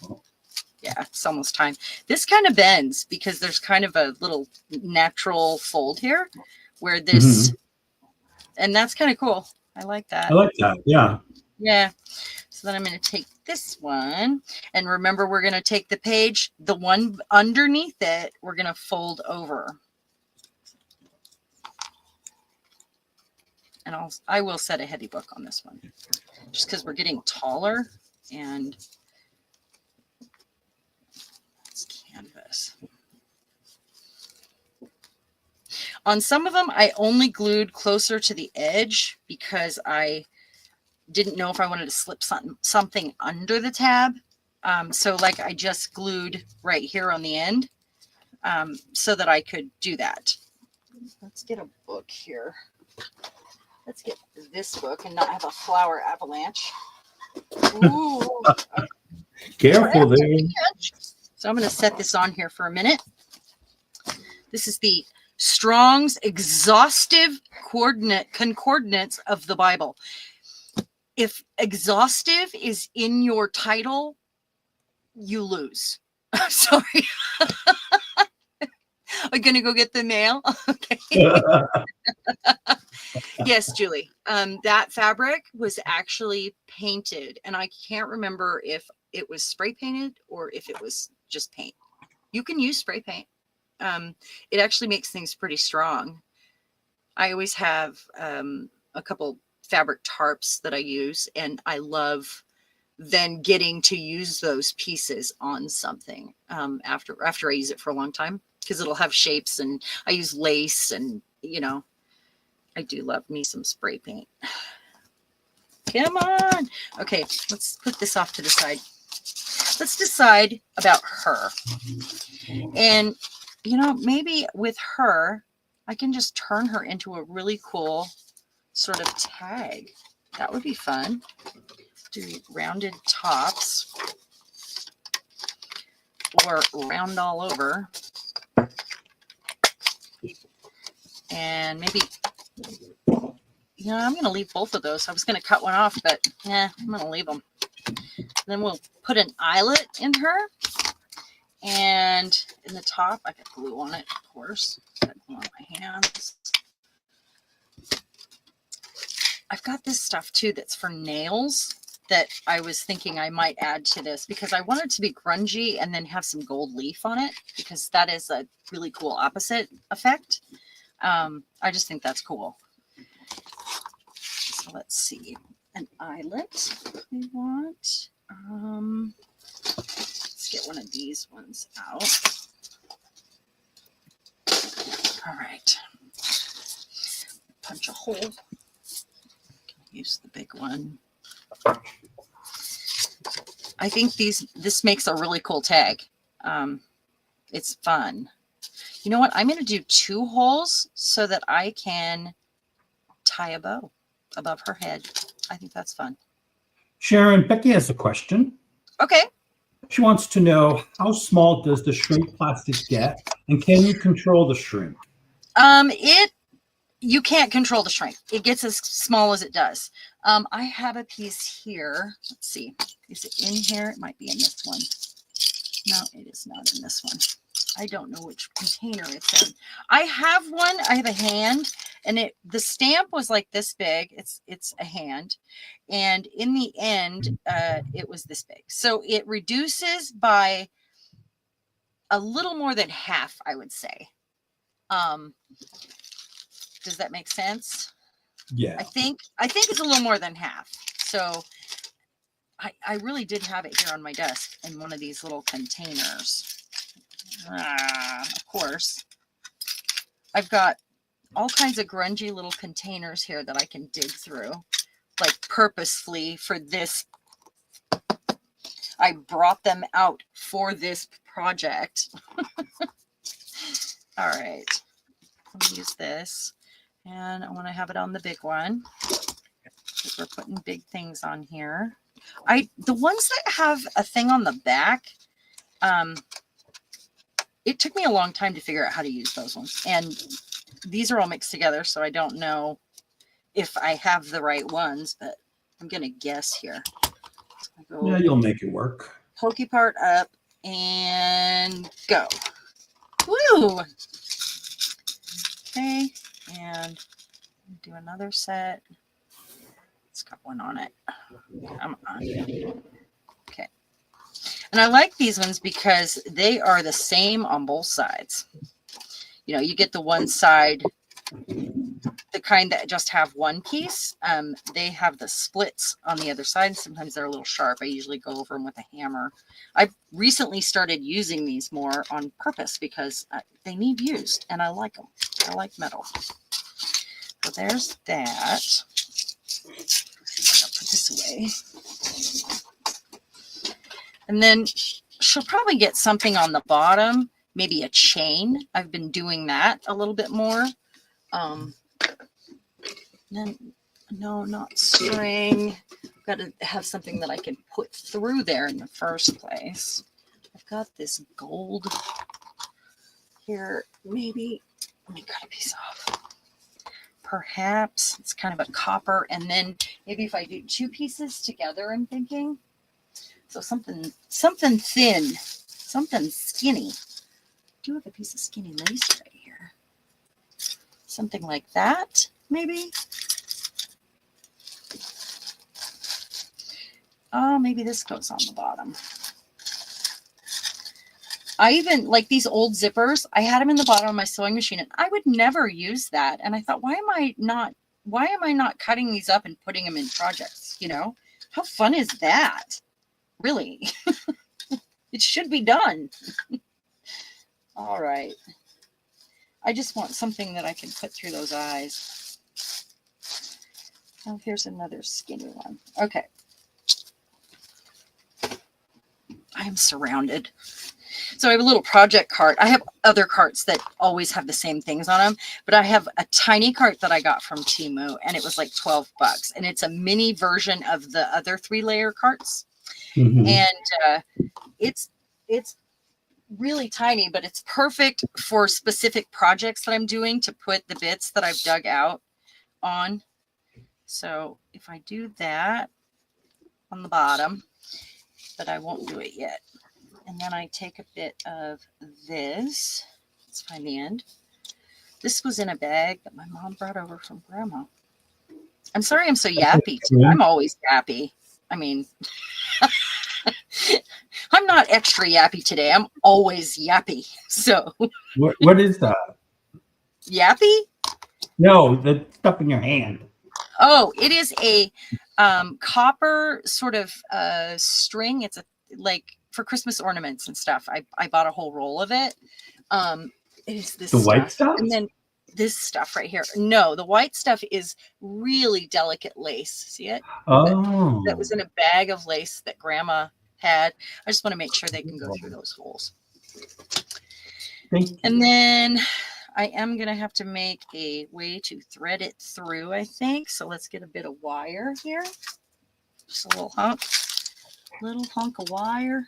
yeah, it's almost time. This kind of bends because there's kind of a little natural fold here where this, and that's kind of cool. I like that. I like that. Yeah. Yeah. So then I'm going to take this one, and remember, we're going to take the page, the one underneath it, we're going to fold over. And I will set a heavy book on this one just because we're getting taller, and it's canvas. On some of them, I only glued closer to the edge because I didn't know if I wanted to slip something under the tab. So like I just glued right here on the end so that I could do that. Let's get a book here. Let's get this book and not have a flower avalanche. Ooh. Careful there. So I'm going to set this on here for a minute. This is the Strong's exhaustive concordance of the Bible. If exhaustive is in your title, you lose. I'm sorry. I'm going to go get the mail. Okay. Yes, Julie. That fabric was actually painted, and I can't remember if it was spray painted or if it was just paint. You can use spray paint. It actually makes things pretty strong. I always have a couple fabric tarps that I use, and I love then getting to use those pieces on something after I use it for a long time, because it'll have shapes, and I use lace, and I do love me some spray paint. Come on. Okay, let's put this off to the side. Let's decide about her. And, maybe with her, I can just turn her into a really cool sort of tag. That would be fun. Do rounded tops or round all over. And maybe, I'm going to leave both of those. I was going to cut one off, but I'm going to leave them. Then we'll put an eyelet in her. And in the top, I got glue on it, of course. Got glue on my hands. I've got this stuff too that's for nails that I was thinking I might add to this, because I want it to be grungy and then have some gold leaf on it, because that is a really cool opposite effect. I just think that's cool. So let's see. An eyelet we want. Let's get one of these ones out. All right. Punch a hole. Use the big one. I think this makes a really cool tag. It's fun. You know what? I'm going to do 2 holes so that I can tie a bow above her head. I think that's fun. Sharon, Becky has a question. Okay. She wants to know, how small does the shrink plastic get, and can you control the shrink? You can't control the shrink. It gets as small as it does. I have a piece here. Let's see. Is it in here? It might be in this one. No, it is not in this one. I don't know which container it's in. I have one. I have a hand, and the stamp was like this big. It's a hand, and in the end, it was this big. So it reduces by a little more than half, I would say. Does that make sense? Yeah. I think it's a little more than half. So I really did have it here on my desk in one of these little containers. Of course. I've got all kinds of grungy little containers here that I can dig through, like purposefully for this. I brought them out for this project. All right. Let me use this. And I want to have it on the big one, because we're putting big things on here. The ones that have a thing on the back, it took me a long time to figure out how to use those ones. And these are all mixed together, so I don't know if I have the right ones, but I'm going to guess here. Yeah, you'll make it work. Pokey part up and go. Woo! Okay, and do another set. It's got one on it. Come on. Okay. And I like these ones because they are the same on both sides. You get the one side, the kind that just have one piece. They have the splits on the other side. Sometimes they're a little sharp. I usually go over them with a hammer. I've recently started using these more on purpose because they need used, and I like them. I like metal. So there's that. I'll put this away. And then she'll probably get something on the bottom, maybe a chain. I've been doing that a little bit more. Then, no, not string. I've got to have something that I can put through there in the first place. I've got this gold here, maybe, let me cut a piece off. Perhaps it's kind of a copper. And then maybe if I do 2 pieces together, I'm thinking. So something thin, something skinny. I do have a piece of skinny lace right here. Something like that, maybe. Maybe this goes on the bottom. I even like these old zippers. I had them in the bottom of my sewing machine, and I would never use that. And I thought, why am I not cutting these up and putting them in projects? You know, how fun is that? Really, it should be done. All right. I just want something that I can put through those eyes. Oh, here's another skinny one. Okay. I am surrounded. So I have a little project cart. I have other carts that always have the same things on them, but I have a tiny cart that I got from Temu, and it was like $12, and it's a mini version of the other 3-layer carts. Mhm. And it's really tiny, but it's perfect for specific projects that I'm doing to put the bits that I've dug out on. So if I do that on the bottom, but I won't do it yet. And then I take a bit of this. Let's find the end. This was in a bag that my mom brought over from Grandma. I'm sorry I'm so yappy today. I'm always yappy. I mean, I'm not extra yappy today. I'm always yappy. So What is that? yappy? No, the stuff in your hand. Oh, it is a copper sort of string. It's a like for Christmas ornaments and stuff. I bought a whole roll of it. It is this The white stuff? and then this stuff right here. No, the white stuff is really delicate lace. See it? Oh, That was in a bag of lace that Grandma had. I just want to make sure they can go through those holes. thank you. And then I am going to have to make a way to thread it through, I think. So let's get a bit of wire here. Just a little hunk of wire.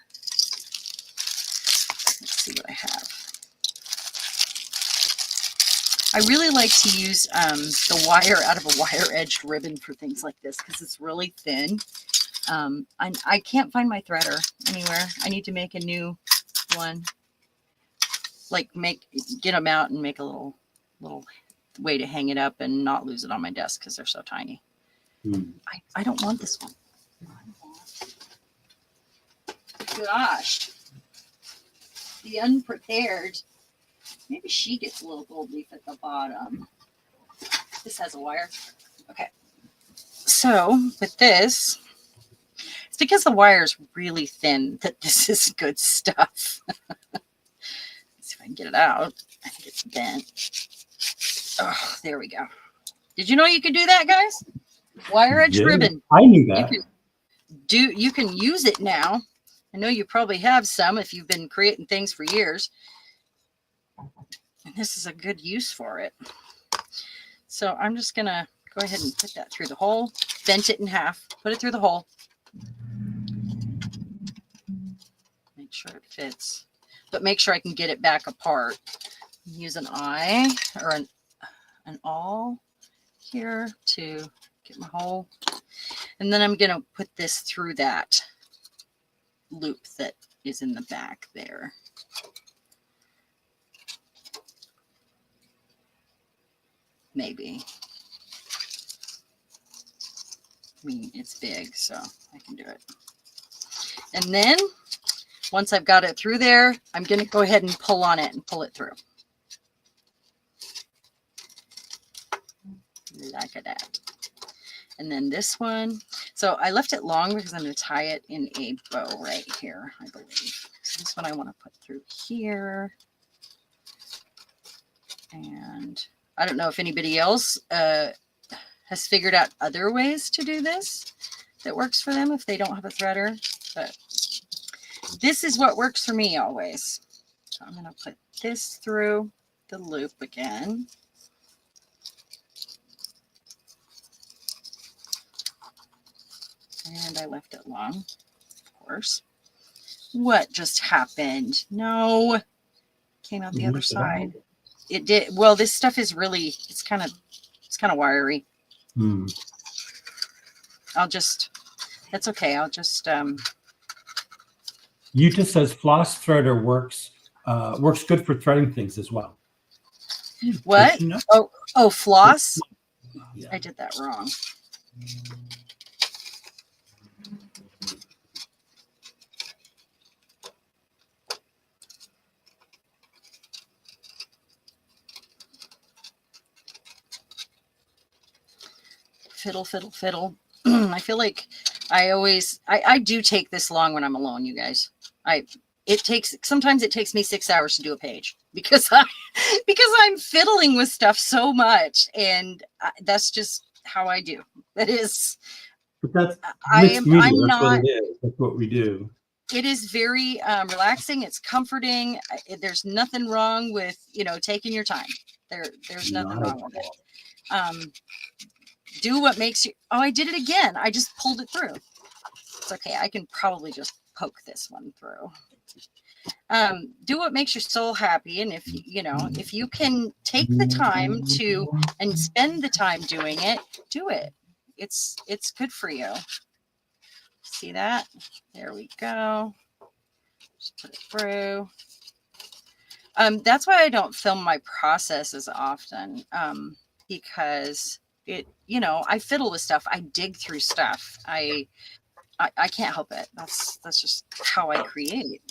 Let's see what I have. I really like to use the wire out of a wire-edged ribbon for things like this because it's really thin. I can't find my threader anywhere. I need to make a new one. Like get them out and make a little way to hang it up and not lose it on my desk because they're so tiny. I don't want this one. Gosh, the unprepared. Maybe she gets a little gold leaf at the bottom. This has a wire. Okay. So with this, it's because the wire is really thin that this is good stuff. Let's see if I can get it out. I think it's bent. Oh, there we go. Did you know you could do that, guys? Wire edge ribbon. I knew that. You can use it now. I know you probably have some if you've been creating things for years. And this is a good use for it. So I'm just going to go ahead and put that through the hole, bent it in half, put it through the hole. Make sure it fits, but make sure I can get it back apart. Use an eye or an awl here to get my hole. And then I'm going to put this through that loop that is in the back there. Maybe. I mean, it's big, so I can do it. And then once I've got it through there, I'm going to go ahead and pull on it and pull it through. Like that. And then this one. So I left it long because I'm going to tie it in a bow right here, I believe. So this one I want to put through here. And I don't know if anybody else has figured out other ways to do this that works for them if they don't have a threader. But this is what works for me always. So I'm going to put this through the loop again. And I left it long, of course. What just happened? No. came out the other side. It did. Well, this stuff is really, it's kind of wiry. That's okay. I'll just, Yuta says floss threader works good for threading things as well. what? You know? Oh, floss. Yeah. I did that wrong. Fiddle, fiddle, fiddle. I feel like I do take this long when I'm alone, you guys. Sometimes it takes me 6 hours to do a page because I'm fiddling with stuff so much, and that's just how I do. That is, But that's I'm that's not. what it is. That's what we do. It is very relaxing. It's comforting. There's nothing wrong with taking your time. There's nothing wrong with it. Do what makes you. Oh, I did it again. I just pulled it through. It's okay. I can probably just poke this one through. Do what makes your soul happy, and if you can take the time to and spend the time doing it, do it. It's good for you. See that? There we go. Just put it through. That's why I don't film my process as often, because I fiddle with stuff. I dig through stuff. I can't help it. That's just how I create.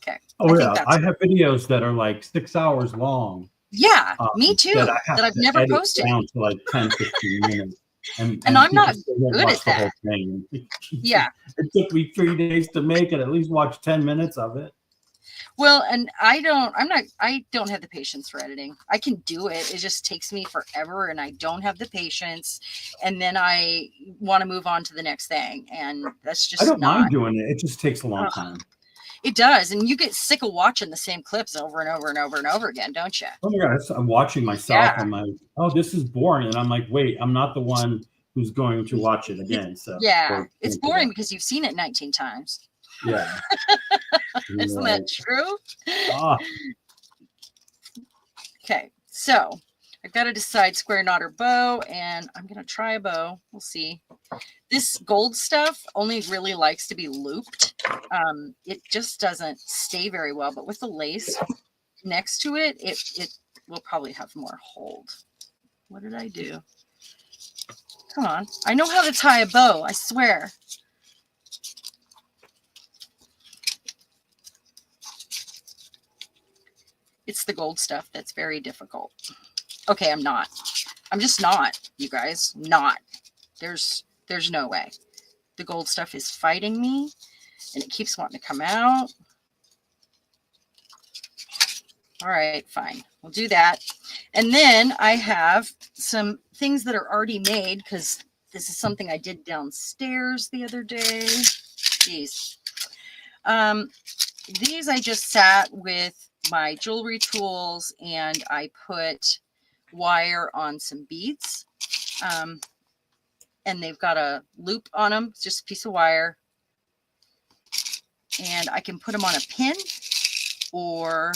Okay. Oh yeah, I have videos that are like 6 hours long. Yeah, me too. That I've never posted. Down to like 10, 15 minutes. And I'm not good at that. Yeah. It took me 3 days to make it. At least watch 10 minutes of it. Well, and I don't have the patience for editing. I can do it. It just takes me forever, and I don't have the patience. And then I want to move on to the next thing. And that's just I don't mind doing it. It just takes a long time. It does. And you get sick of watching the same clips over and over and over and over again, don't you? Oh my God. I'm watching myself. Yeah. I'm like, oh, this is boring. And I'm like, wait, I'm not the one who's going to watch it again. So yeah, it's boring because you've seen it 19 times. Yeah. Isn't that true? Okay, so I've got to decide square, knot, or bow, and I'm going to try a bow. We'll see. This gold stuff only really likes to be looped. It just doesn't stay very well, but with the lace next to it, it will probably have more hold. What did I do? Come on. I know how to tie a bow, I swear. It's the gold stuff that's very difficult. Okay, I'm just not, you guys. Not. There's no way. The gold stuff is fighting me, and it keeps wanting to come out. All right, fine. We'll do that. And then I have some things that are already made, because this is something I did downstairs the other day. These I just sat with my jewelry tools, and I put wire on some beads, and they've got a loop on them. It's just a piece of wire, and I can put them on a pin, or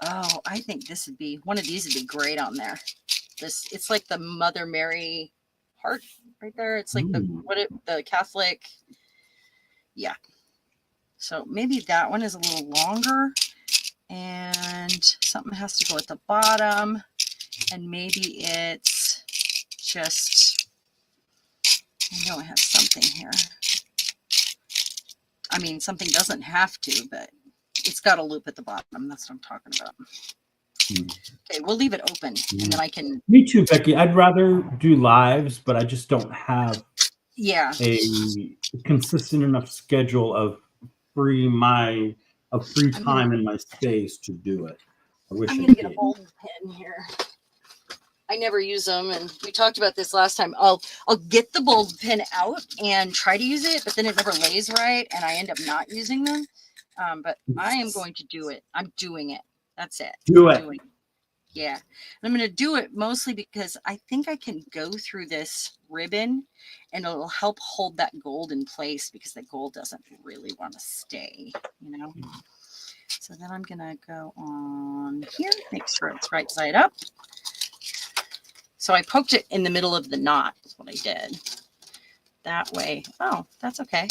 I think this would be one of these would be great on there. It's like the Mother Mary heart right there. It's like the Catholic. Yeah. So maybe that one is a little longer, and something has to go at the bottom, and maybe it's just, I know I have something here. I mean, something doesn't have to, but it's got a loop at the bottom. That's what I'm talking about. Okay, we'll leave it open, and then I can. Me too, Becky. I'd rather do lives, but I just don't have a consistent enough schedule of free time in my space to do it. I wish I'm gonna get a bold pen here. I never use them, and we talked about this last time. I'll get the bold pen out and try to use it, but then it never lays right, and I end up not using them. But I am going to do it. I'm doing it. That's it. Do it. Yeah. And I'm going to do it mostly because I think I can go through this ribbon, and it'll help hold that gold in place, because the gold doesn't really want to stay, So then I'm going to go on here, make sure it's right side up. So I poked it in the middle of the knot, is what I did. That way, oh, that's okay.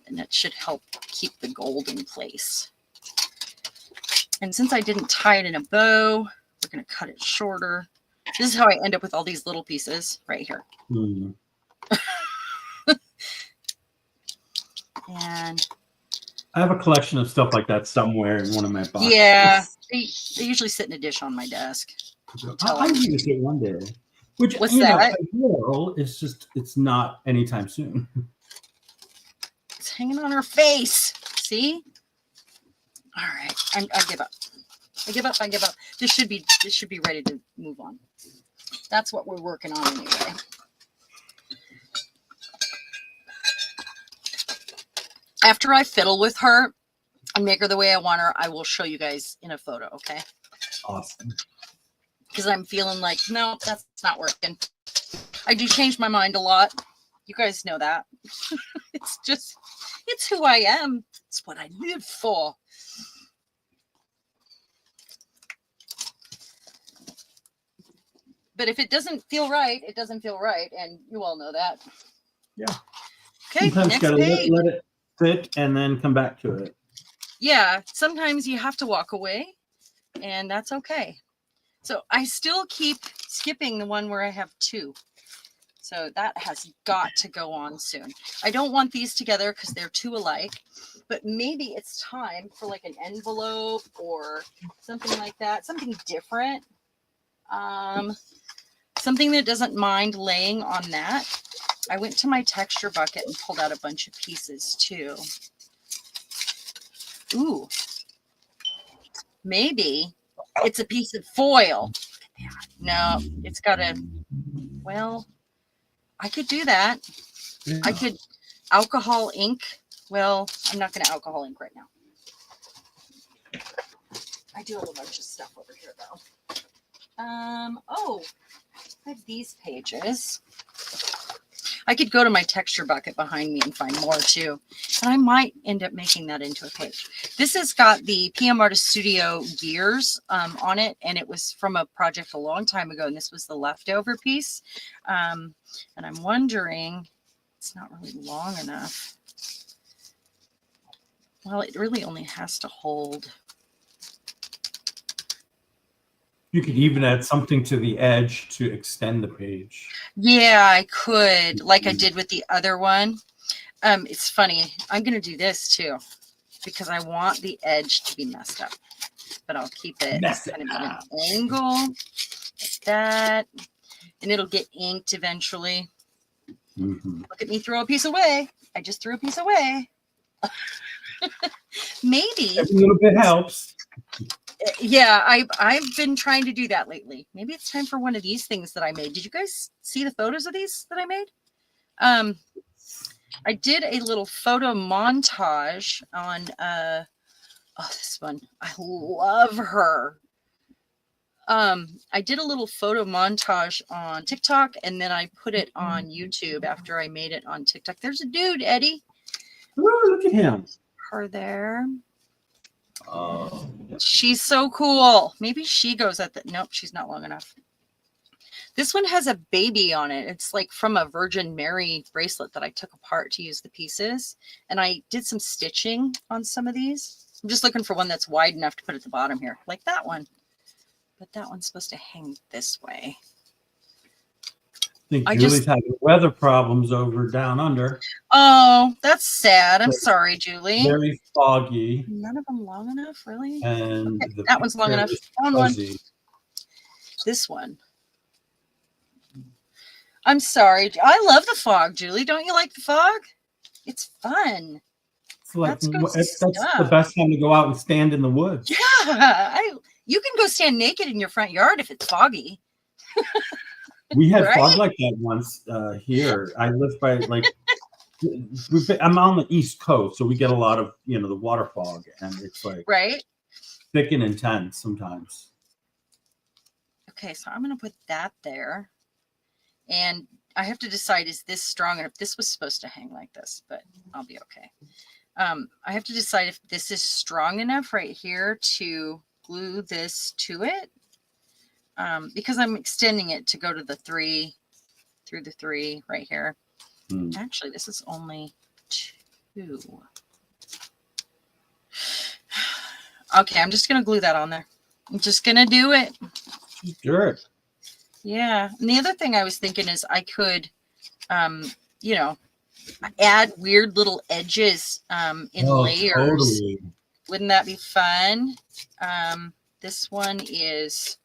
And that should help keep the gold in place. And since I didn't tie it in a bow, we're going to cut it shorter. This is how I end up with all these little pieces right here. Hmm. And I have a collection of stuff like that somewhere in one of my boxes. yeah, they usually sit in a dish on my desk. I use it one day. Which, What's you know, that? I will. It's just, it's not anytime soon. It's hanging on her face. See? All right, I give up. I give up. I give up. This should be ready to move on. That's what we're working on anyway. After I fiddle with her and make her the way I want her, I will show you guys in a photo, okay? Awesome. Because I'm feeling like, no, that's not working. I do change my mind a lot. You guys know that. It's who I am. It's what I live for. But if it doesn't feel right, it doesn't feel right. And you all know that. Yeah. Okay, Sometimes next gotta page. let it sit and then come back to it. Yeah, sometimes you have to walk away, and that's okay. So I still keep skipping the one where I have two. So that has got to go on soon. I don't want these together because they're too alike, but maybe it's time for like an envelope or something like that, something different. Something that doesn't mind laying on that. I went to my texture bucket and pulled out a bunch of pieces too. Ooh, maybe it's a piece of foil. No, it's got a, well, I could do that. Yeah. I could alcohol ink. Well, I'm not going to alcohol ink right now. I do have a bunch of stuff over here though. Oh, I have these pages. I could go to my texture bucket behind me and find more too. And I might end up making that into a page. This has got the PM Artist Studio gears on it. And it was from a project a long time ago. And this was the leftover piece. And I'm wondering, it's not really long enough. Well, it really only has to hold. You could even add something to the edge to extend the page. Yeah, I could, like I did with the other one. It's funny. I'm going to do this too because I want the edge to be messed up, but I'll keep it kind of at an angle like that, and it'll get inked eventually. Mm-hmm. Look at me throw a piece away. I just threw a piece away. Maybe Every little bit helps. Yeah, I've been trying to do that lately. Maybe it's time for one of these things that I made. Did you guys see the photos of these that I made? I did a little photo montage on this one. I love her. I did a little photo montage on TikTok and then I put it on YouTube after I made it on TikTok. There's a dude, Eddie. Ooh, look at him. Her there. Oh, She's so cool. Maybe she goes at the, nope, she's not long enough. This one has a baby on it. It's like from a Virgin Mary bracelet that I took apart to use the pieces. And I did some stitching on some of these. I'm just looking for one that's wide enough to put at the bottom here, like that one. But that one's supposed to hang this way. I think Julie's having weather problems over down under. Oh, that's sad. I'm sorry, Julie. Very foggy. None of them long enough, really? And okay, that one's long enough. Found one. This one. I'm sorry. I love the fog, Julie. Don't you like the fog? It's fun. It's like that's the best time to go out and stand in the woods. Yeah, you can go stand naked in your front yard if it's foggy. We had fog like that once here. I live by like I'm on the East Coast, so we get a lot of the water fog, and it's like thick and intense sometimes. Okay, so I'm gonna put that there, and I have to decide, is this strong enough? This was supposed to hang like this, but I'll be okay. I have to decide if this is strong enough right here to glue this to it. Because I'm extending it to go to the 3, through the 3 right here. Actually, this is only 2. Okay, I'm just going to glue that on there. I'm just going to do it. Sure. Yeah. And the other thing I was thinking is I could, you know, add weird little edges in layers. Totally. Wouldn't that be fun? This one is,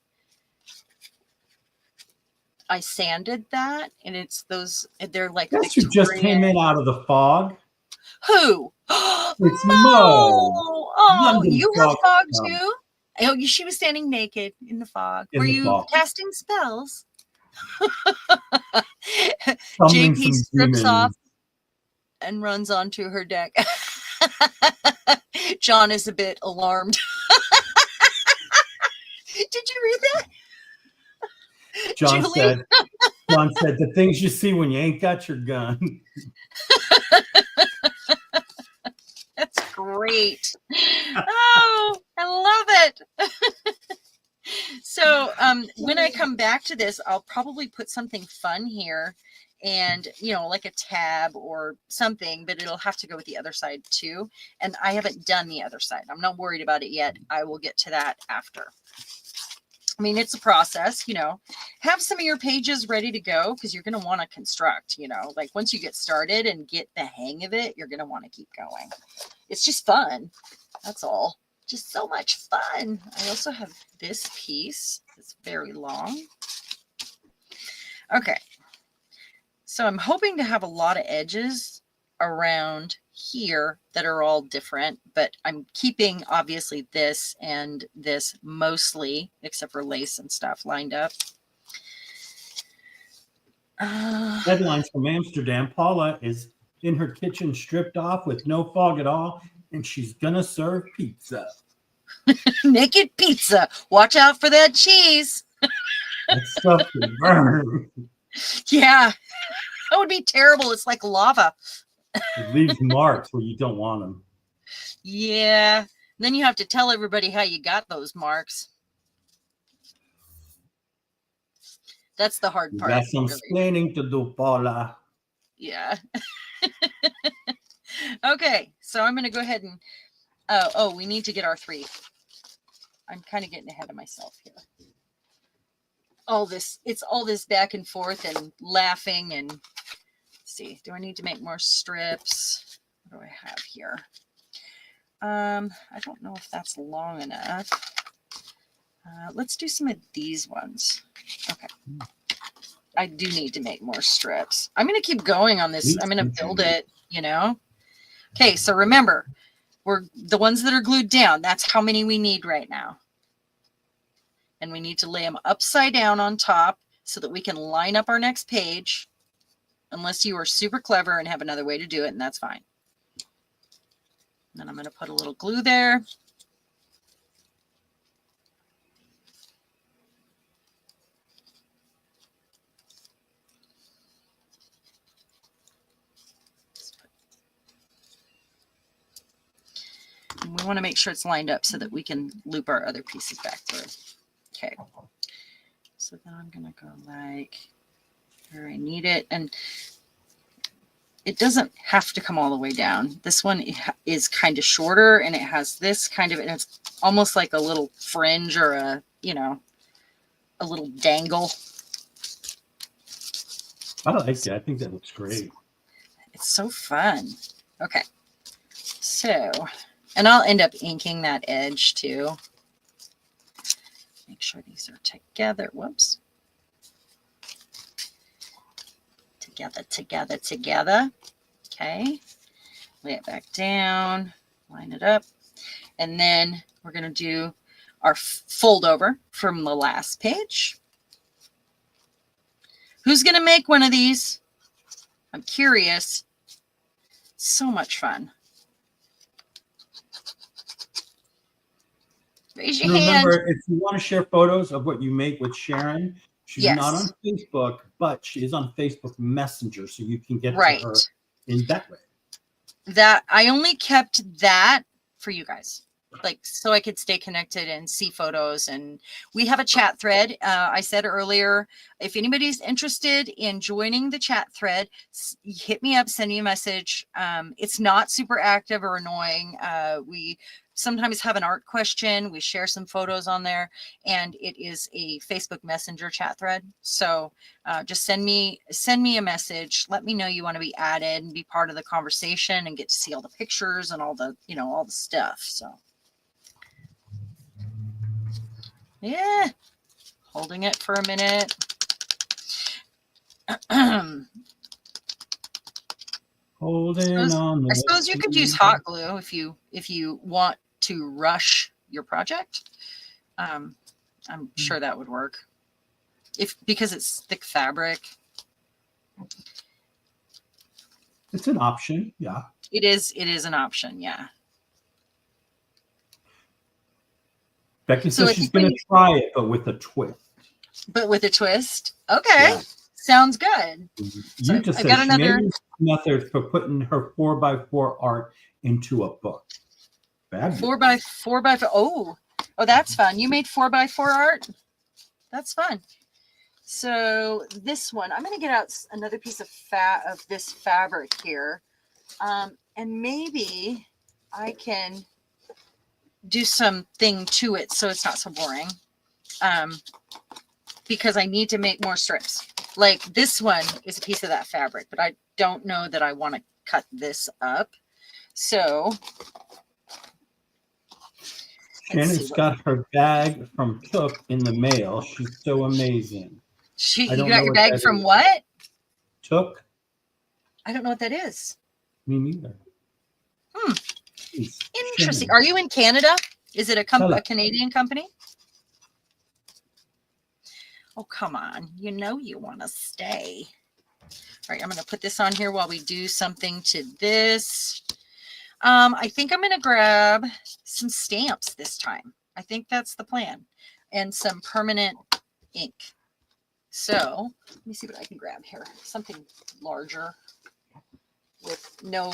I sanded that, and it's those, they're like Guess who just came in out of the fog? Who? It's Mo! Mo. Oh, London you have fog fog come. too? Oh, she was standing naked in the fog. In Were the you fog. casting spells? Summoning JP some strips off demons. and runs onto her deck. John is a bit alarmed. Did you read that? John Julie? said, the things you see when you ain't got your gun. That's great. Oh, I love it. So when I come back to this, I'll probably put something fun here and, you know, like a tab or something, but it'll have to go with the other side too. And I haven't done the other side. I'm not worried about it yet. I will get to that after. I mean, it's a process, you know. Have some of your pages ready to go because you're going to want to construct, you know, like once you get started and get the hang of it, you're going to want to keep going. It's just fun. That's all. Just so much fun. I also have this piece. It's very long. Okay. So I'm hoping to have a lot of edges around here that are all different, but I'm keeping obviously this and this mostly, except for lace and stuff, lined up. Headlines from Amsterdam. Paula is in her kitchen stripped off with no fog at all, and she's gonna serve pizza. Naked pizza. Watch out for that cheese. That stuff can burn. Yeah, that would be terrible. It's like lava. It leaves marks where you don't want them. Yeah. Then you have to tell everybody how you got those marks. That's the hard part. Got some really. explaining to do, Paula. Yeah. Okay, so I'm going to go ahead and, we need to get our 3. I'm kind of getting ahead of myself here. It's all this back and forth and laughing and, let's see, do I need to make more strips? What do I have here? I don't know if that's long enough. Let's do some of these ones. Okay. I do need to make more strips. I'm going to keep going on this. I'm going to build it, you know. Okay, so remember, we're the ones that are glued down. That's how many we need right now. And we need to lay them upside down on top so that we can line up our next page, unless you are super clever and have another way to do it, and that's fine. And then I'm going to put a little glue there. And we want to make sure it's lined up so that we can loop our other pieces back through. Okay. So then I'm going to go like where I need it. And it doesn't have to come all the way down. This one is kind of shorter and it has this kind of, and it's almost like a little fringe or a, you know, a little dangle. I like it. I think that looks great. It's so fun. Okay. So, and I'll end up inking that edge too. Make sure these are together. Whoops. Together. Okay. Lay it back down. Line it up. And then we're going to do our fold over from the last page. Who's going to make one of these? I'm curious. So much fun. Raise your hand. Remember, if you want to share photos of what you make with Sharon, she's not on Facebook, but she is on Facebook Messenger, so you can get to her in that way. that I only kept that for you guys, like so I could stay connected and see photos. And we have a chat thread. I said earlier, if anybody's interested in joining the chat thread, hit me up, send me a message. It's not super active or annoying. We sometimes have an art question. We share some photos on there, and it is a Facebook Messenger chat thread. So just send me a message. Let me know you want to be added and be part of the conversation and get to see all the pictures and all the, all the stuff. So yeah, holding it for a minute. Holding on. I suppose you could use hot glue if you want to rush your project. I'm sure that would work. Because it's thick fabric. It's an option, yeah. It is an option, yeah. Becky says she's going to try it, but with a twist. But with a twist? Okay. Yeah. Sounds good. You just said she made a method for putting her 4x4 art into a book. Fabulous. 4x4. Oh, that's fun. You made 4x4 art? That's fun. So this one, I'm going to get out another piece of this fabric here. And maybe I can do something to it so it's not so boring. Because I need to make more strips. Like this one is a piece of that fabric, but I don't know that I want to cut this up. So Shannon's got her bag from Took in the mail. She's so amazing. You got your bag from what? Took. I don't know what that is. Me neither. Interesting. Are you in Canada? Is it a Canadian company? Oh, come on. You know you want to stay. All right, I'm going to put this on here while we do something to this. I think I'm going to grab some stamps this time. I think that's the plan. And some permanent ink. So let me see what I can grab here. Something larger with no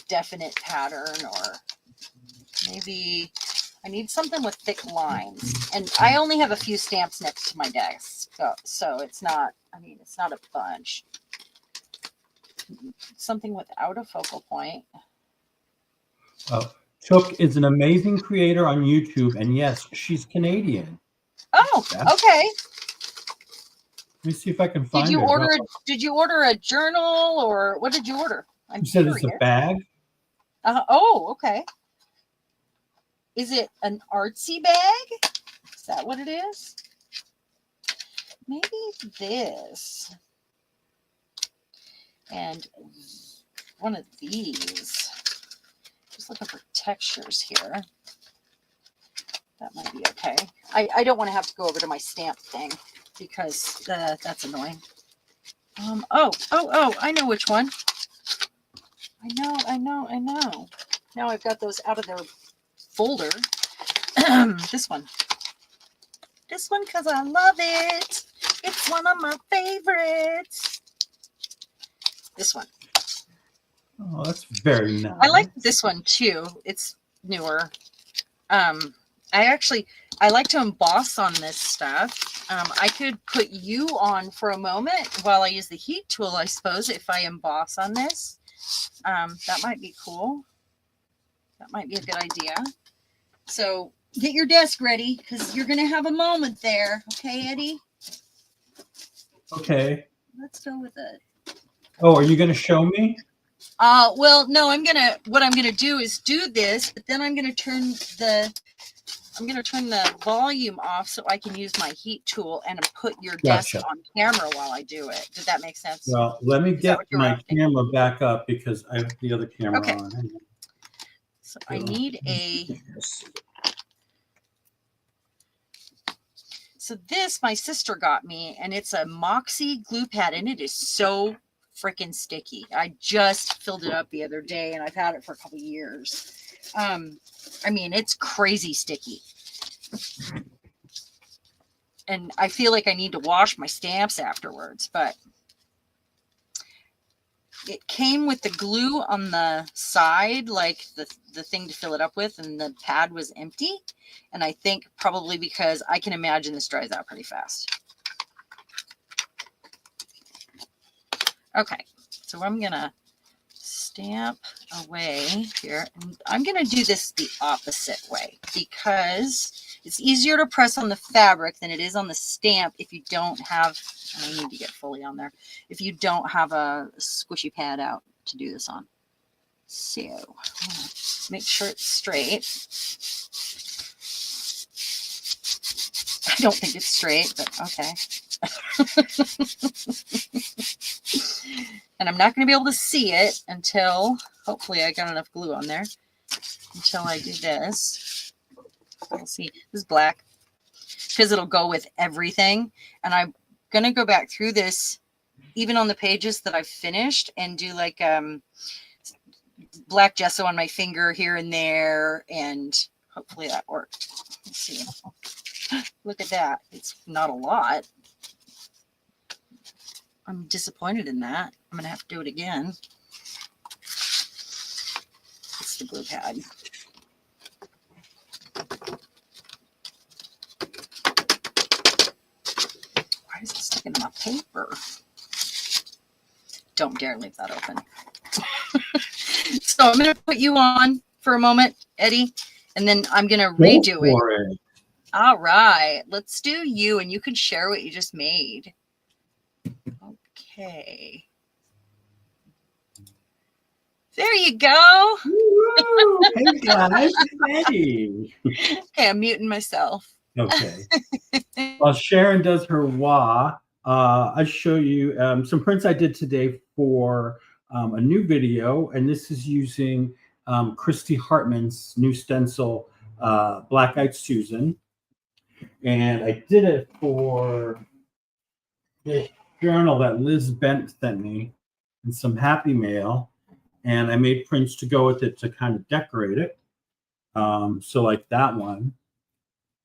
definite pattern, or maybe I need something with thick lines. And I only have a few stamps next to my desk. So it's not, it's not a bunch. Something without a focal point. Took is an amazing creator on YouTube. And yes, she's Canadian. Oh, okay. Let me see if I can find it. Did you order a journal, or what did you order? You said it's a bag? Oh, okay. Is it an artsy bag? Is that what it is? Maybe this. And one of these. Just looking for textures here. That might be okay. I don't want to have to go over to my stamp thing because that's annoying. Oh, I know which one. I know. Now I've got those out of their folder. This one because I love it. It's one of my favorites. This one. Oh, that's very nice. I like this one too. It's newer. I like to emboss on this stuff. I could put you on for a moment while I use the heat tool, I suppose, if I emboss on this. That might be cool. That might be a good idea. So get your desk ready because you're going to have a moment there. Okay, Eddie? Okay. Let's go with it. Oh, are you going to show me? Well, no, what I'm going to do is do this, but then I'm going to turn the volume off so I can use my heat tool and put your desk on camera while I do it. Did that make sense? Well, let me get my camera back up because I have the other camera on. So I need So this my sister got me, and it's a Moxie glue pad, and it is so freaking sticky. I just filled it up the other day, and I've had it for a couple of years. It's crazy sticky. And I feel like I need to wash my stamps afterwards, but it came with the glue on the side, like the thing to fill it up with, and the pad was empty. And I think probably because I can imagine this dries out pretty fast. Okay, so I'm gonna stamp away here, and I'm gonna do this the opposite way because it's easier to press on the fabric than it is on the stamp if you don't have, and I need to get fully on there, if you don't have a squishy pad out to do this on. So make sure it's straight. I don't think it's straight, but okay. And I'm not going to be able to see it until, hopefully I got enough glue on there, until I do this. We'll see. This is black because it'll go with everything. And I'm going to go back through this even on the pages that I've finished and do like black gesso on my finger here and there. And hopefully that worked. Let's see. Look at that. It's not a lot. I'm disappointed in that. I'm going to have to do it again. It's the glue pad. Why is it sticking to my paper? Don't dare leave that open. So I'm going to put you on for a moment, Eddie, and then I'm going to redo it. All right. Let's do you, and you can share what you just made. Okay. There you go. Woo! Hey guys, Eddie. Okay, I'm muting myself. Okay. While Sharon does her wah, I'll show you some prints I did today for a new video, and this is using Christy Hartman's new stencil, Black Eyed Susan. And I did it for this journal that Liz Bent sent me and some happy mail. And I made prints to go with it to kind of decorate it. So like that one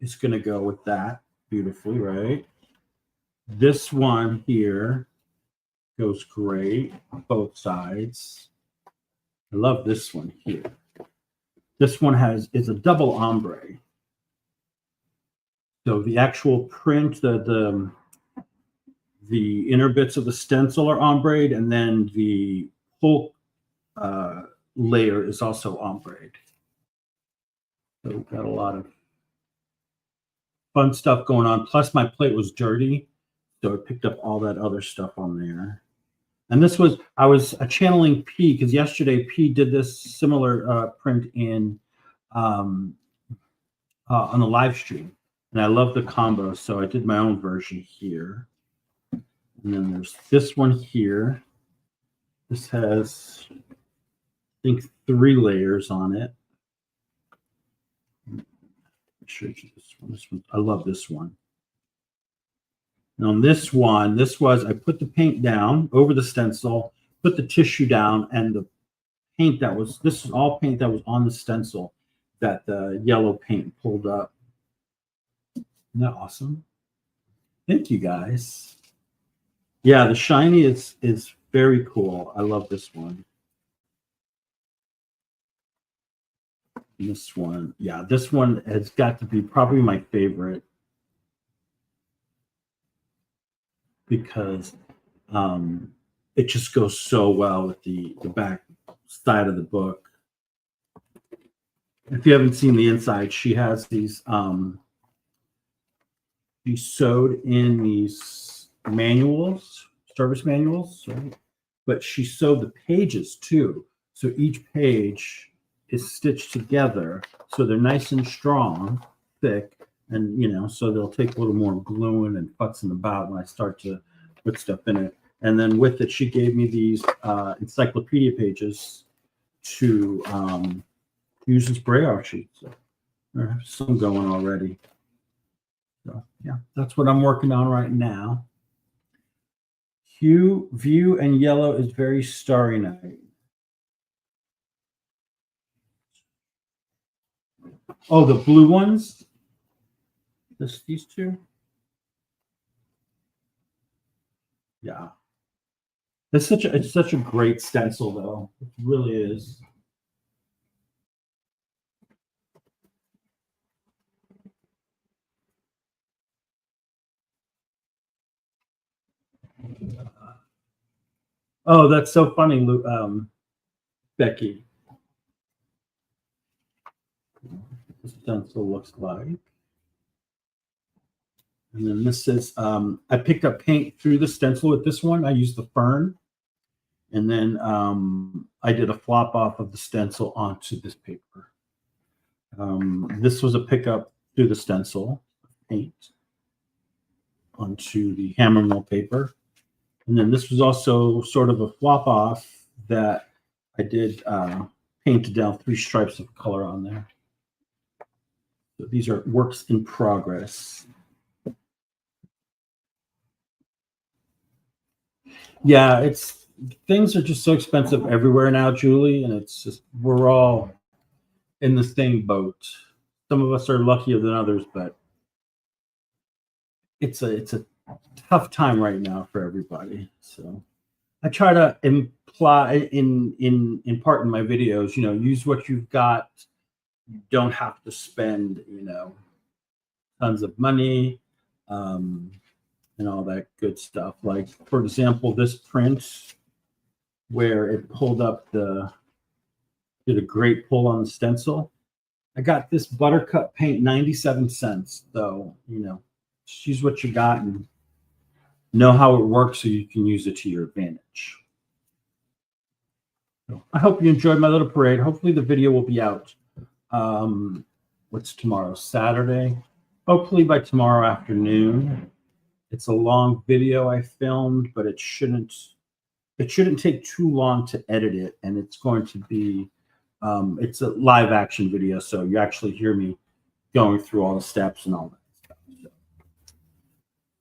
is going to go with that beautifully, right? This one here goes great, both sides. I love this one here. This one is a double ombre. So the actual print, the inner bits of the stencil are ombre, and then the whole layer is also ombre. So we've got a lot of fun stuff going on. Plus my plate was dirty, so I picked up all that other stuff on there. And this was, I was channeling P, because yesterday P did this similar print in on the live stream. And I love the combo, so I did my own version here. And then there's this one here. This has, I think, 3 layers on it. I'll show you this one. This one, I love this one. And on this one, this was, I put the paint down over the stencil, put the tissue down, and the paint that was, this is all paint that was on the stencil that the yellow paint pulled up. Isn't that awesome? Thank you, guys. Yeah, the shiny is very cool. I love this one. And this one, yeah, this one has got to be probably my favorite because it just goes so well with the back side of the book. If you haven't seen the inside, she has these she sewed in these manuals, service manuals, right? But she sewed the pages too. So each page is stitched together. So they're nice and strong, thick, and you know, so they'll take a little more gluing and futzing about when I start to put stuff in it. And then with it, she gave me these encyclopedia pages to use as braille sheets. So there's some going already. So yeah, that's what I'm working on right now. Hue, view, and yellow is very starry night. Oh, the blue ones? These two? Yeah. It's such a great stencil though. It really is. Oh, that's so funny, Becky. The stencil looks like. And then this is, I picked up paint through the stencil with this one. I used the Fern. And then I did a flop off of the stencil onto this paper. This was a pickup through the stencil paint onto the hammer mill paper. And then this was also sort of a flop off that I did painted down 3 stripes of color on there. So these are works in progress. Yeah, things are just so expensive everywhere now, Julie, and it's just we're all in the same boat. Some of us are luckier than others, but it's a tough time right now for everybody. So I try to imply impart in my videos, use what you've got. You don't have to spend, tons of money. And all that good stuff. Like, for example, this print where it pulled up did a great pull on the stencil. I got this buttercup paint, 97 cents, though, just use what you got and know how it works so you can use it to your advantage. So I hope you enjoyed my little parade. Hopefully the video will be out. What's tomorrow? Saturday. Hopefully by tomorrow afternoon. It's a long video I filmed, but it shouldn't take too long to edit it. And it's going to be, it's a live action video. So you actually hear me going through all the steps and all that stuff. So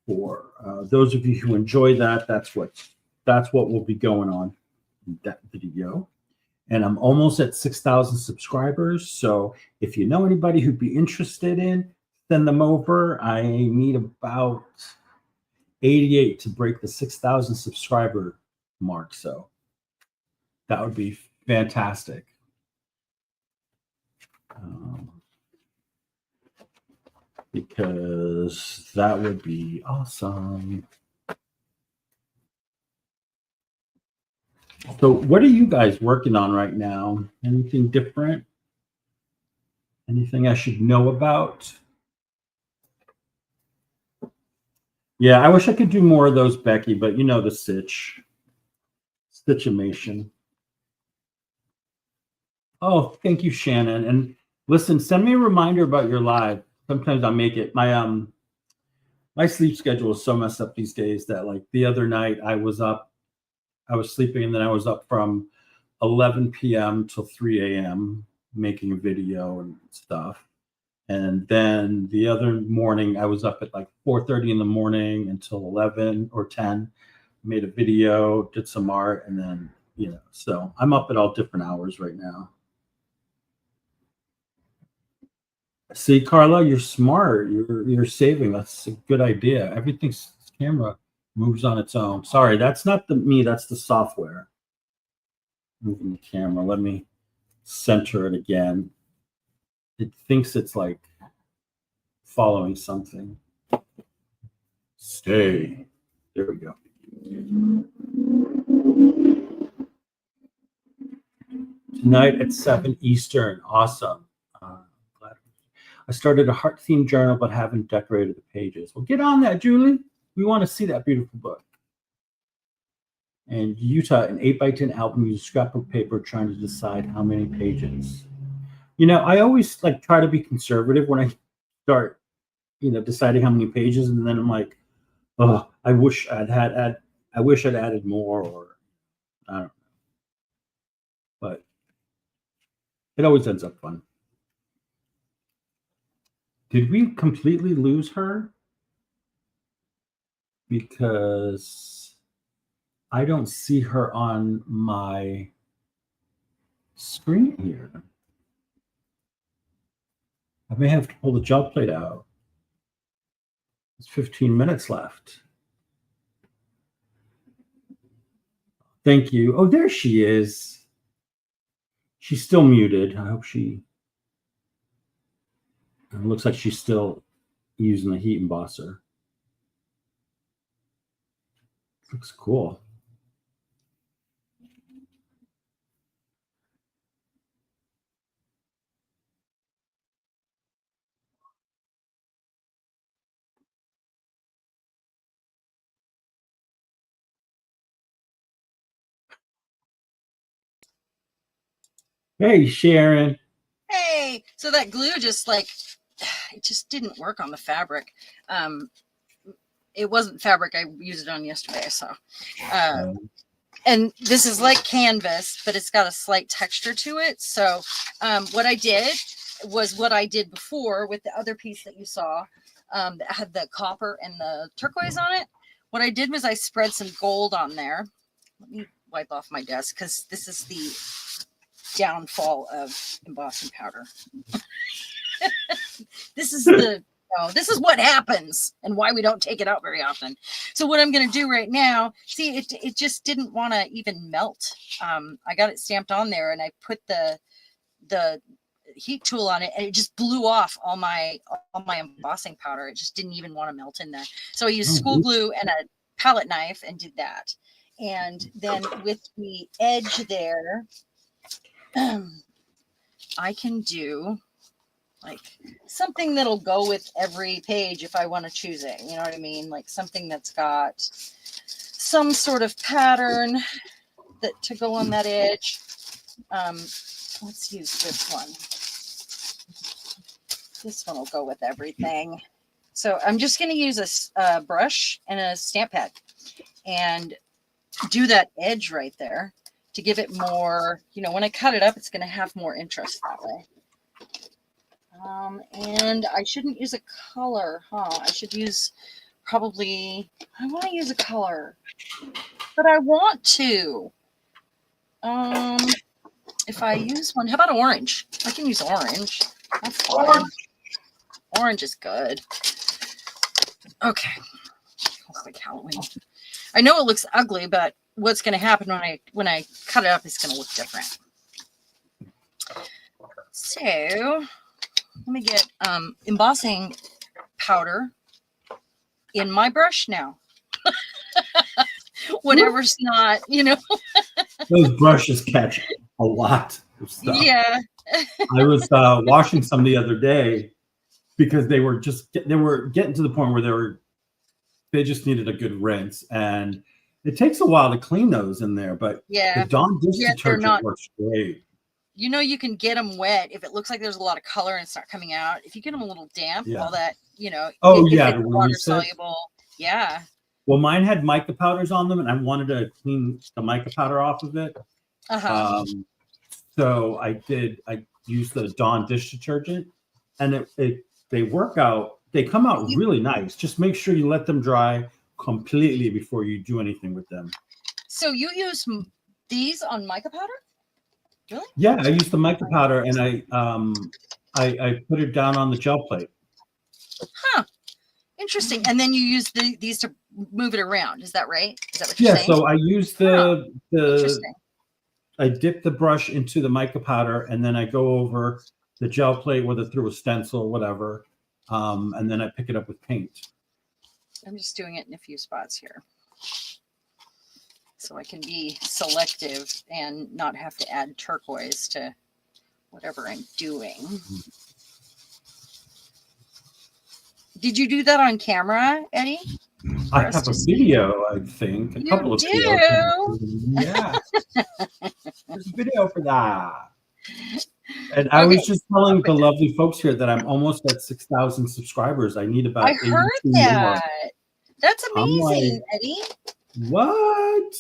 for those of you who enjoy that, that's what will be going on in that video. And I'm almost at 6,000 subscribers. So if you know anybody who'd be interested in, send them over. I need about 88 to break the 6,000 subscriber mark. So that would be fantastic. Because that would be awesome. So what are you guys working on right now? Anything different? Anything I should know about? Yeah, I wish I could do more of those, Becky, but you know the situation. Oh, thank you, Shannon. And listen, send me a reminder about your live. Sometimes I'll make it. My sleep schedule is so messed up these days that, like, the other night I was sleeping, and then I was up from 11 p.m. till 3 a.m. making a video and stuff. And then the other morning, I was up at like 4:30 in the morning until 11 or 10, made a video, did some art, and then, so I'm up at all different hours right now. See, Carla, you're smart. You're saving. That's a good idea. Everything's camera moves on its own. Sorry, that's not me. That's the software moving the camera. Let me center it again. It thinks it's like following something. Stay. There we go. Tonight at 7 Eastern. Awesome. Glad. I started a heart-themed journal, but haven't decorated the pages. Well, get on that, Julie. We want to see that beautiful book. And Utah, an 8x10 album, used scrapbook paper trying to decide how many pages. I always try to be conservative when I start, deciding how many pages, and then I'm like, oh, I wish I'd added more, or I don't know. But it always ends up fun. Did we completely lose her? Because I don't see her on my screen here. I may have to pull the job plate out. There's 15 minutes left. Thank you. Oh, there she is. She's still muted. I hope she. It looks like she's still using the heat embosser. Looks cool. Hey, Sharon. Hey, so that glue just like, it just didn't work on the fabric. It wasn't fabric I used it on yesterday, so. And this is like canvas, but it's got a slight texture to it. So what I did was what I did before with the other piece that you saw that had the copper and the turquoise on it. What I did was I spread some gold on there. Let me wipe off my desk because this is the downfall of embossing powder. This is this is what happens and why we don't take it out very often. So what I'm going to do right now, see, it just didn't want to even melt. I got it stamped on there and I put the heat tool on it and it just blew off all my embossing powder. It just didn't even want to melt in there. So I used school glue and a palette knife and did that. And then with the edge there, I can do like something that'll go with every page if I want to choose it. You know what I mean? Like something that's got some sort of pattern that to go on that edge. Let's use this one. This one will go with everything. So I'm just going to use a brush and a stamp pad and do that edge right there to give it more, you know, when I cut it up, it's going to have more interest that way. And I shouldn't use a color, huh? I should use probably, I want to use a color, but I want to. If I use one, how about orange? I can use orange. That's fine. Orange is good. Okay. Looks like Halloween. I know it looks ugly, but what's going to happen when I cut it up is going to look different. So let me get embossing powder in my brush now. Whatever's not, you know. Those brushes catch a lot of stuff. Yeah. I was washing some the other day because they were getting to the point where they just needed a good rinse, and it takes a while to clean those in there. But yeah, the Dawn dish detergent works great. You know, you can get them wet if it looks like there's a lot of color and it's not coming out. If you get them a little damp, all that, you know. Oh yeah, the water soluble. Yeah. Well, mine had mica powders on them, and I wanted to clean the mica powder off of it. So I used the Dawn dish detergent, and they come out really nice. Just make sure you let them dry completely before you do anything with them. So you use these on mica powder? Really? Yeah, I used the mica powder, and I put it down on the gel plate. Huh. Interesting. And then you use these to move it around. Is that right? Is that what you're saying? Yeah. So I used I dip the brush into the mica powder, and then I go over the gel plate, whether through a stencil or whatever, and then I pick it up with paint. I'm just doing it in a few spots here, so I can be selective and not have to add turquoise to whatever I'm doing. Did you do that on camera, Eddie? I have a video, I think. A couple of videos. Yeah. There's a video for that. And I was just telling the lovely folks here that I'm almost at 6,000 subscribers. I need about 82 heard that. more. That's amazing, Eddie. What?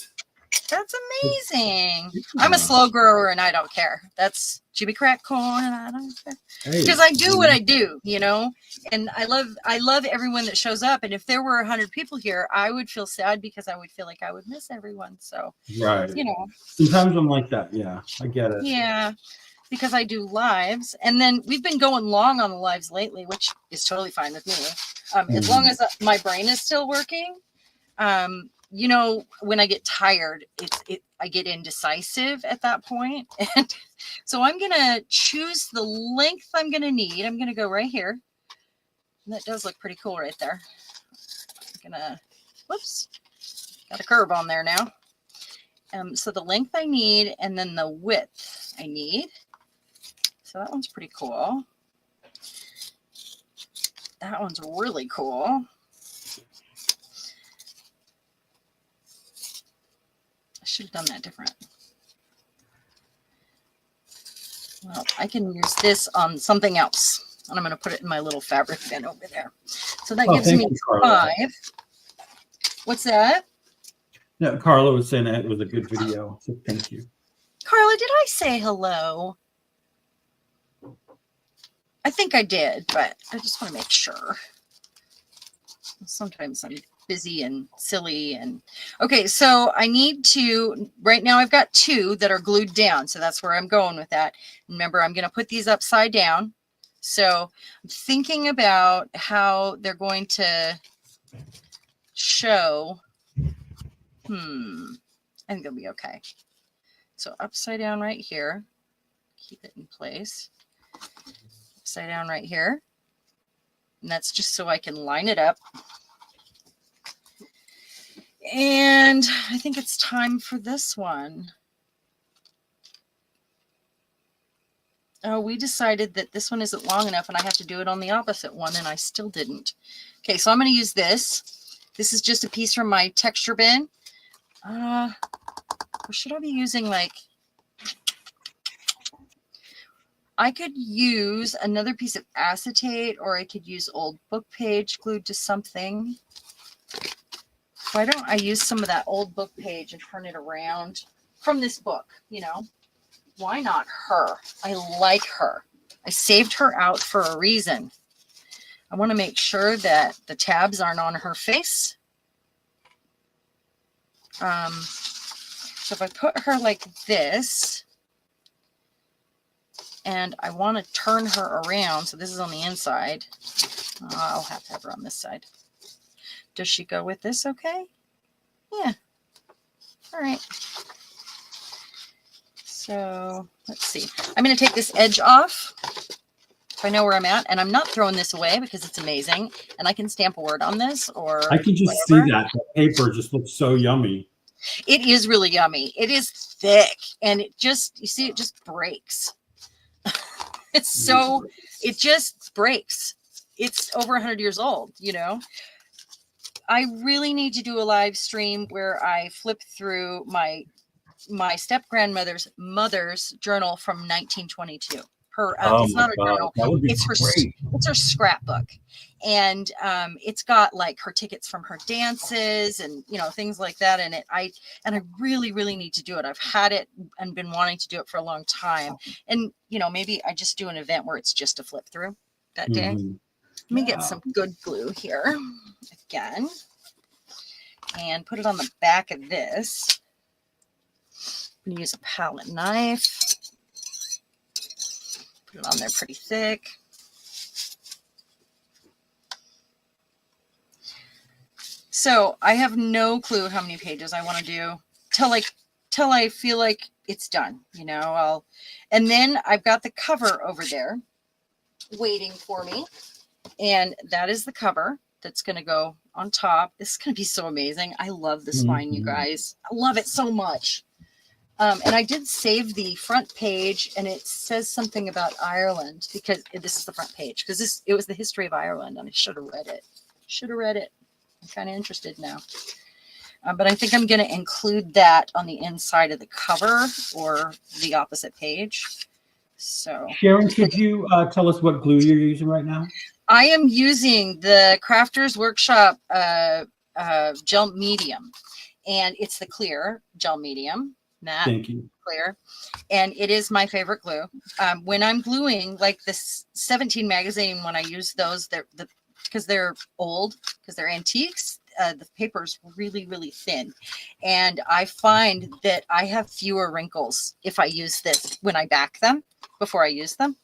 That's amazing. I'm a slow grower and I don't care. That's Jimmy Crack Corn and I don't care. Because I do what I do, you know, and I love everyone that shows up. And if there were 100 people here, I would feel sad because I would feel like I would miss everyone. So, you know, sometimes I'm like that. Yeah, I get it. Yeah, because I do lives, and then we've been going long on the lives lately, which is totally fine with me. As long as my brain is still working. you know, when I get tired, I get indecisive at that point. And so I'm going to choose the length I'm going to need. I'm going to go right here. And that does look pretty cool right there. I'm going to, whoops, got a curve on there now. So the length I need, and then the width I need. So that one's pretty cool. That one's really cool. I should have done that different. Well, I can use this on something else. And I'm going to put it in my little fabric bin over there. So that gives me 5. What's that? Yeah, Carla was saying that it was a good video. So thank you. Carla, did I say hello? I think I did, but I just want to make sure. Sometimes I'm busy and silly. And okay, so I need to, right now I've got 2 that are glued down. So that's where I'm going with that. Remember, I'm going to put these upside down. So I'm thinking about how they're going to show. I think it'll be okay. So upside down right here. Keep it in place. Upside down right here. And that's just so I can line it up. And I think it's time for this one. Oh, we decided that this one isn't long enough and I have to do it on the opposite one, and I still didn't. Okay, so I'm going to use this. This is just a piece from my texture bin. Or should I be using, like, I could use another piece of acetate, or I could use old book page glued to something. Why don't I use some of that old book page and turn it around from this book, you know? Why not her? I like her. I saved her out for a reason. I want to make sure that the tabs aren't on her face. So if I put her like this, and I want to turn her around, so this is on the inside. I'll have to have her on this side. Does she go with this okay? Yeah. All right. So let's see. I'm going to take this edge off if I know where I'm at. And I'm not throwing this away because it's amazing. And I can stamp a word on this, or I can just whatever. see that. The paper just looks so yummy. It is really yummy. It is thick. And it just, you see, it just breaks. It's so, it just breaks. It's over 100 years old, you know. I really need to do a live stream where I flip through my step grandmother's journal from 1922. Her, it's not a journal. It's her scrapbook, and it's got like her tickets from her dances and, you know, things like that in it. I really need to do it. I've had it and been wanting to do it for a long time. And, you know, maybe I just do an event where it's just a flip through that day. Let me get some good glue here again and put it on the back of this. I'm going to use a palette knife. Put it on there pretty thick. So I have no clue how many pages I want to do till I feel like it's done, you know. And then I've got the cover over there waiting for me. And that is the cover that's going to go on top. This is going to be so amazing. I love the spine, you guys. I love it so much. And I did save the front page, and it says something about Ireland, because this is the front page, because it was the history of Ireland, and I should have read it. I'm kind of interested now. But I think I'm going to include that on the inside of the cover or the opposite page. So Sharon, could you tell us what glue you're using right now? I am using the Crafters Workshop gel medium, and it's the clear gel medium. Matte. Thank you. Clear, and it is my favorite glue. When I'm gluing, like this 17 magazine, when I use those, because they're old, because they're antiques, the paper is really thin, and I find that I have fewer wrinkles if I use this when I back them before I use them.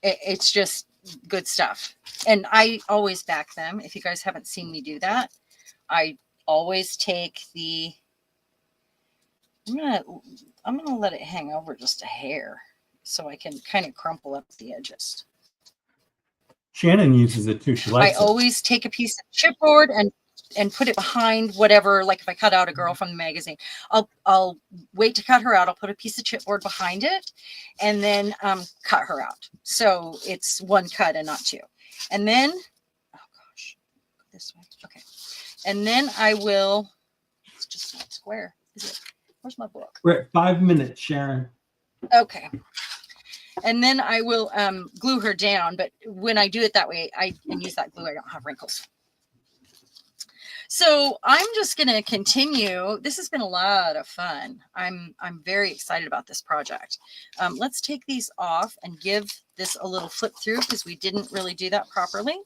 It's just good stuff, and I always back them. If you guys haven't seen me do that, I always take the, I'm gonna let it hang over just a hair so I can kind of crumple up the edges. Shannon uses it too. She I likes it. always take a piece of chipboard and put it behind whatever, like if I cut out a girl from the magazine, I'll wait to cut her out. I'll put a piece of chipboard behind it and then cut her out. So it's one cut and not two. And then, oh gosh, this way. Okay. And then I will, it's just not square, is it? Where's my book? We're at 5 minutes, Sharon. Okay. And then I will glue her down. But when I do it that way, and use that glue, I don't have wrinkles. So I'm just going to continue. This has been a lot of fun. I'm very excited about this project. Let's take these off and give this a little flip through because we didn't really do that properly.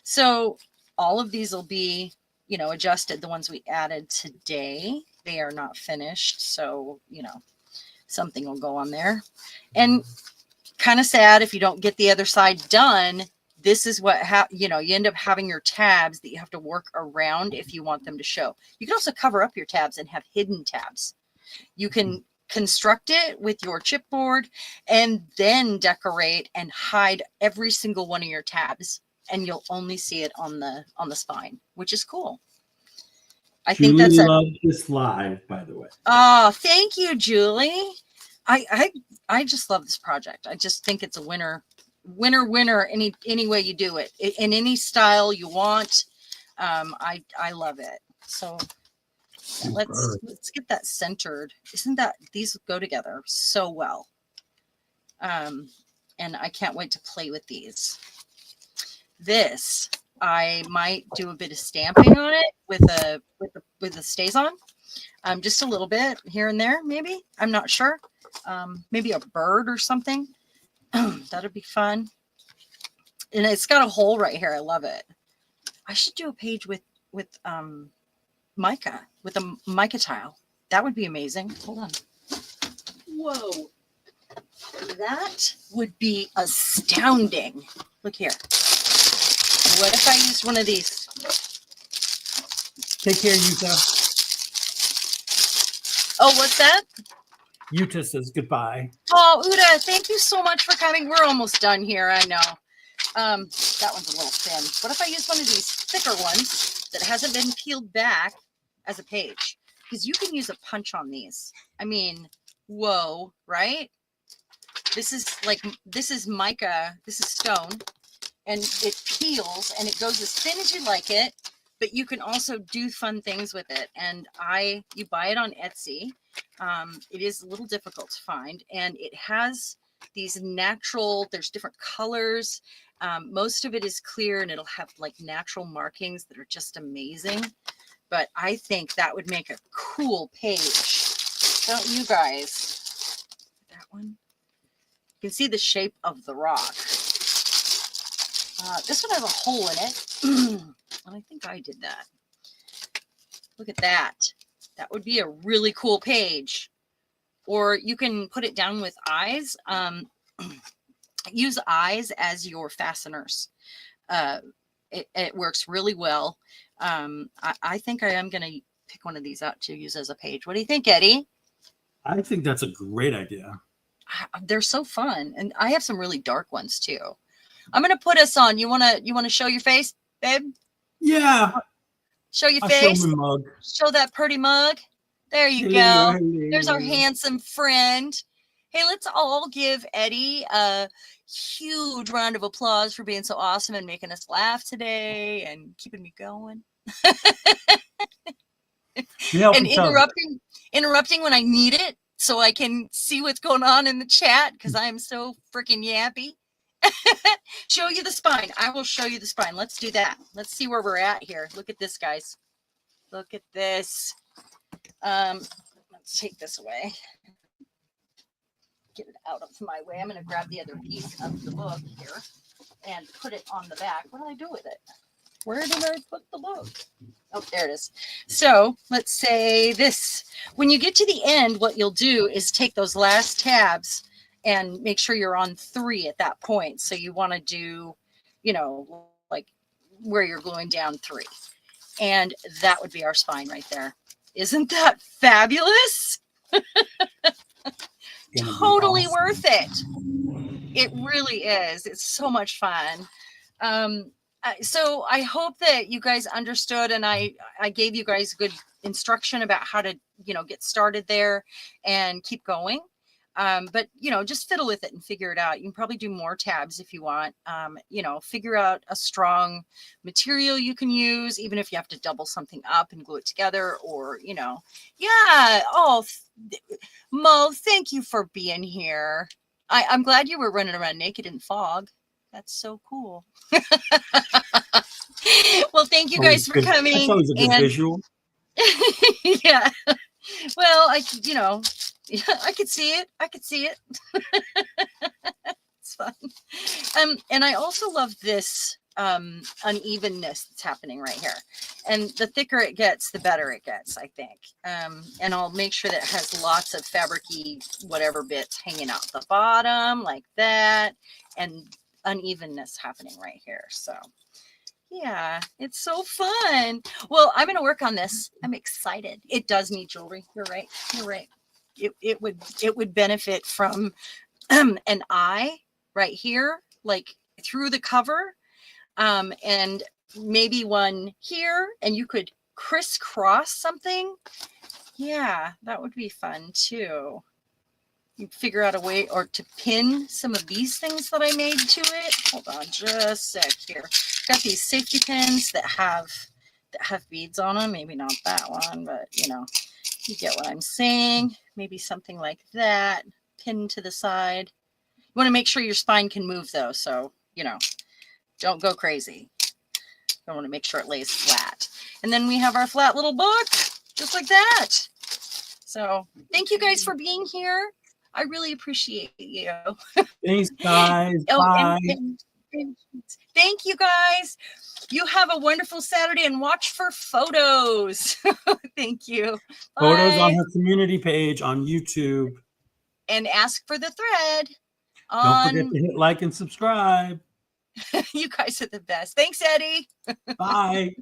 So all of these will be, you know, adjusted. The ones we added today, they are not finished. So, you know, something will go on there. And kind of sad if you don't get the other side done. This is what, you know, you end up having your tabs that you have to work around if you want them to show. You can also cover up your tabs and have hidden tabs. You can construct it with your chipboard and then decorate and hide every single one of your tabs, and you'll only see it on the spine, which is cool. I think that's loved this live, by the way. Oh, thank you, Julie. I just love this project. I just think it's a winner any way you do it, in any style you want. I love it. So let's get that centered. Isn't that, these go together so well. And I can't wait to play with these. This, I might do a bit of stamping on it with the StazOn. Just a little bit here and there, maybe. I'm not sure. Maybe a bird or something. That'd be fun. And it's got a hole right here. I love it. I should do a page with mica, with a mica tile. That would be amazing. Hold on. Whoa. That would be astounding. Look here. What if I used one of these? Take care, Yuta. Oh, what's that? Yuta says goodbye. Oh, Uda, thank you so much for coming. We're almost done here. I know. That one's a little thin. What if I use one of these thicker ones that hasn't been peeled back as a page? Because you can use a punch on these. I mean, whoa, right? This is mica. This is stone. And it peels and it goes as thin as you like it. But you can also do fun things with it. And you buy it on Etsy. It is a little difficult to find, and it has these natural, there's different colors. Most of it is clear and it'll have like natural markings that are just amazing. But I think that would make a cool page. Don't you guys? That one. You can see the shape of the rock. This one has a hole in it. And I think I did that. Look at that. That would be a really cool page. Or you can put it down with eyes. Use eyes as your fasteners. It works really well. I think I am going to pick one of these out to use as a page. What do you think, Eddie? I think that's a great idea. They're so fun. And I have some really dark ones too. I'm going to put us on. You want to show your face, babe? Yeah. Show your face. Show my mug. Show that pretty mug. There you go. There's our handsome friend. Hey, let's all give Eddie a huge round of applause for being so awesome and making us laugh today and keeping me going. And interrupting when I need it so I can see what's going on in the chat because I am so freaking yappy. Show you the spine. I will show you the spine. Let's do that. Let's see where we're at here. Look at this, guys. Look at this. Let's take this away. Get it out of my way. I'm going to grab the other piece of the book here and put it on the back. What did I do with it? Where did I put the book? Oh, there it is. So let's say this. When you get to the end, what you'll do is take those last tabs and make sure you're on 3 at that point. So you want to do, you know, like where you're gluing down 3. And that would be our spine right there. Isn't that fabulous? Gonna be Totally awesome. worth it. It really is. It's so much fun. So I hope that you guys understood, and I gave you guys good instruction about how to, get started there and keep going. But just fiddle with it and figure it out. You can probably do more tabs if you want. Figure out a strong material you can use, even if you have to double something up and glue it together, or yeah. Oh, Mo, thank you for being here. I'm glad you were running around naked in fog. That's so cool. Well, thank you guys for coming. That's always a good visual. Yeah. Well, I could see it. I could see it. It's fun. And I also love this unevenness that's happening right here. And the thicker it gets, the better it gets, I think. And I'll make sure that it has lots of fabricy, whatever bits hanging out the bottom like that, and unevenness happening right here. So yeah, it's so fun. Well, I'm going to work on this. I'm excited. It does need jewelry. You're right. You're right. It would benefit from an eye right here, like through the cover, and maybe one here, and you could crisscross something. Yeah, that would be fun too. You figure out a way or to pin some of these things that I made to it. Hold on just a sec here. Got these safety pins that have beads on them. Maybe not that one, but you get what I'm saying. Maybe something like that pinned to the side. You want to make sure your spine can move though, so don't go crazy. You want to make sure it lays flat. And then we have our flat little book, just like that. So thank you guys for being here. I really appreciate you. Thanks, guys. Oh, Bye. and thank you, guys. You have a wonderful Saturday, and watch for photos. Thank you. Photos Bye. on her community page on YouTube. And ask for the thread. Don't forget to hit like and subscribe. You guys are the best. Thanks, Eddie. Bye.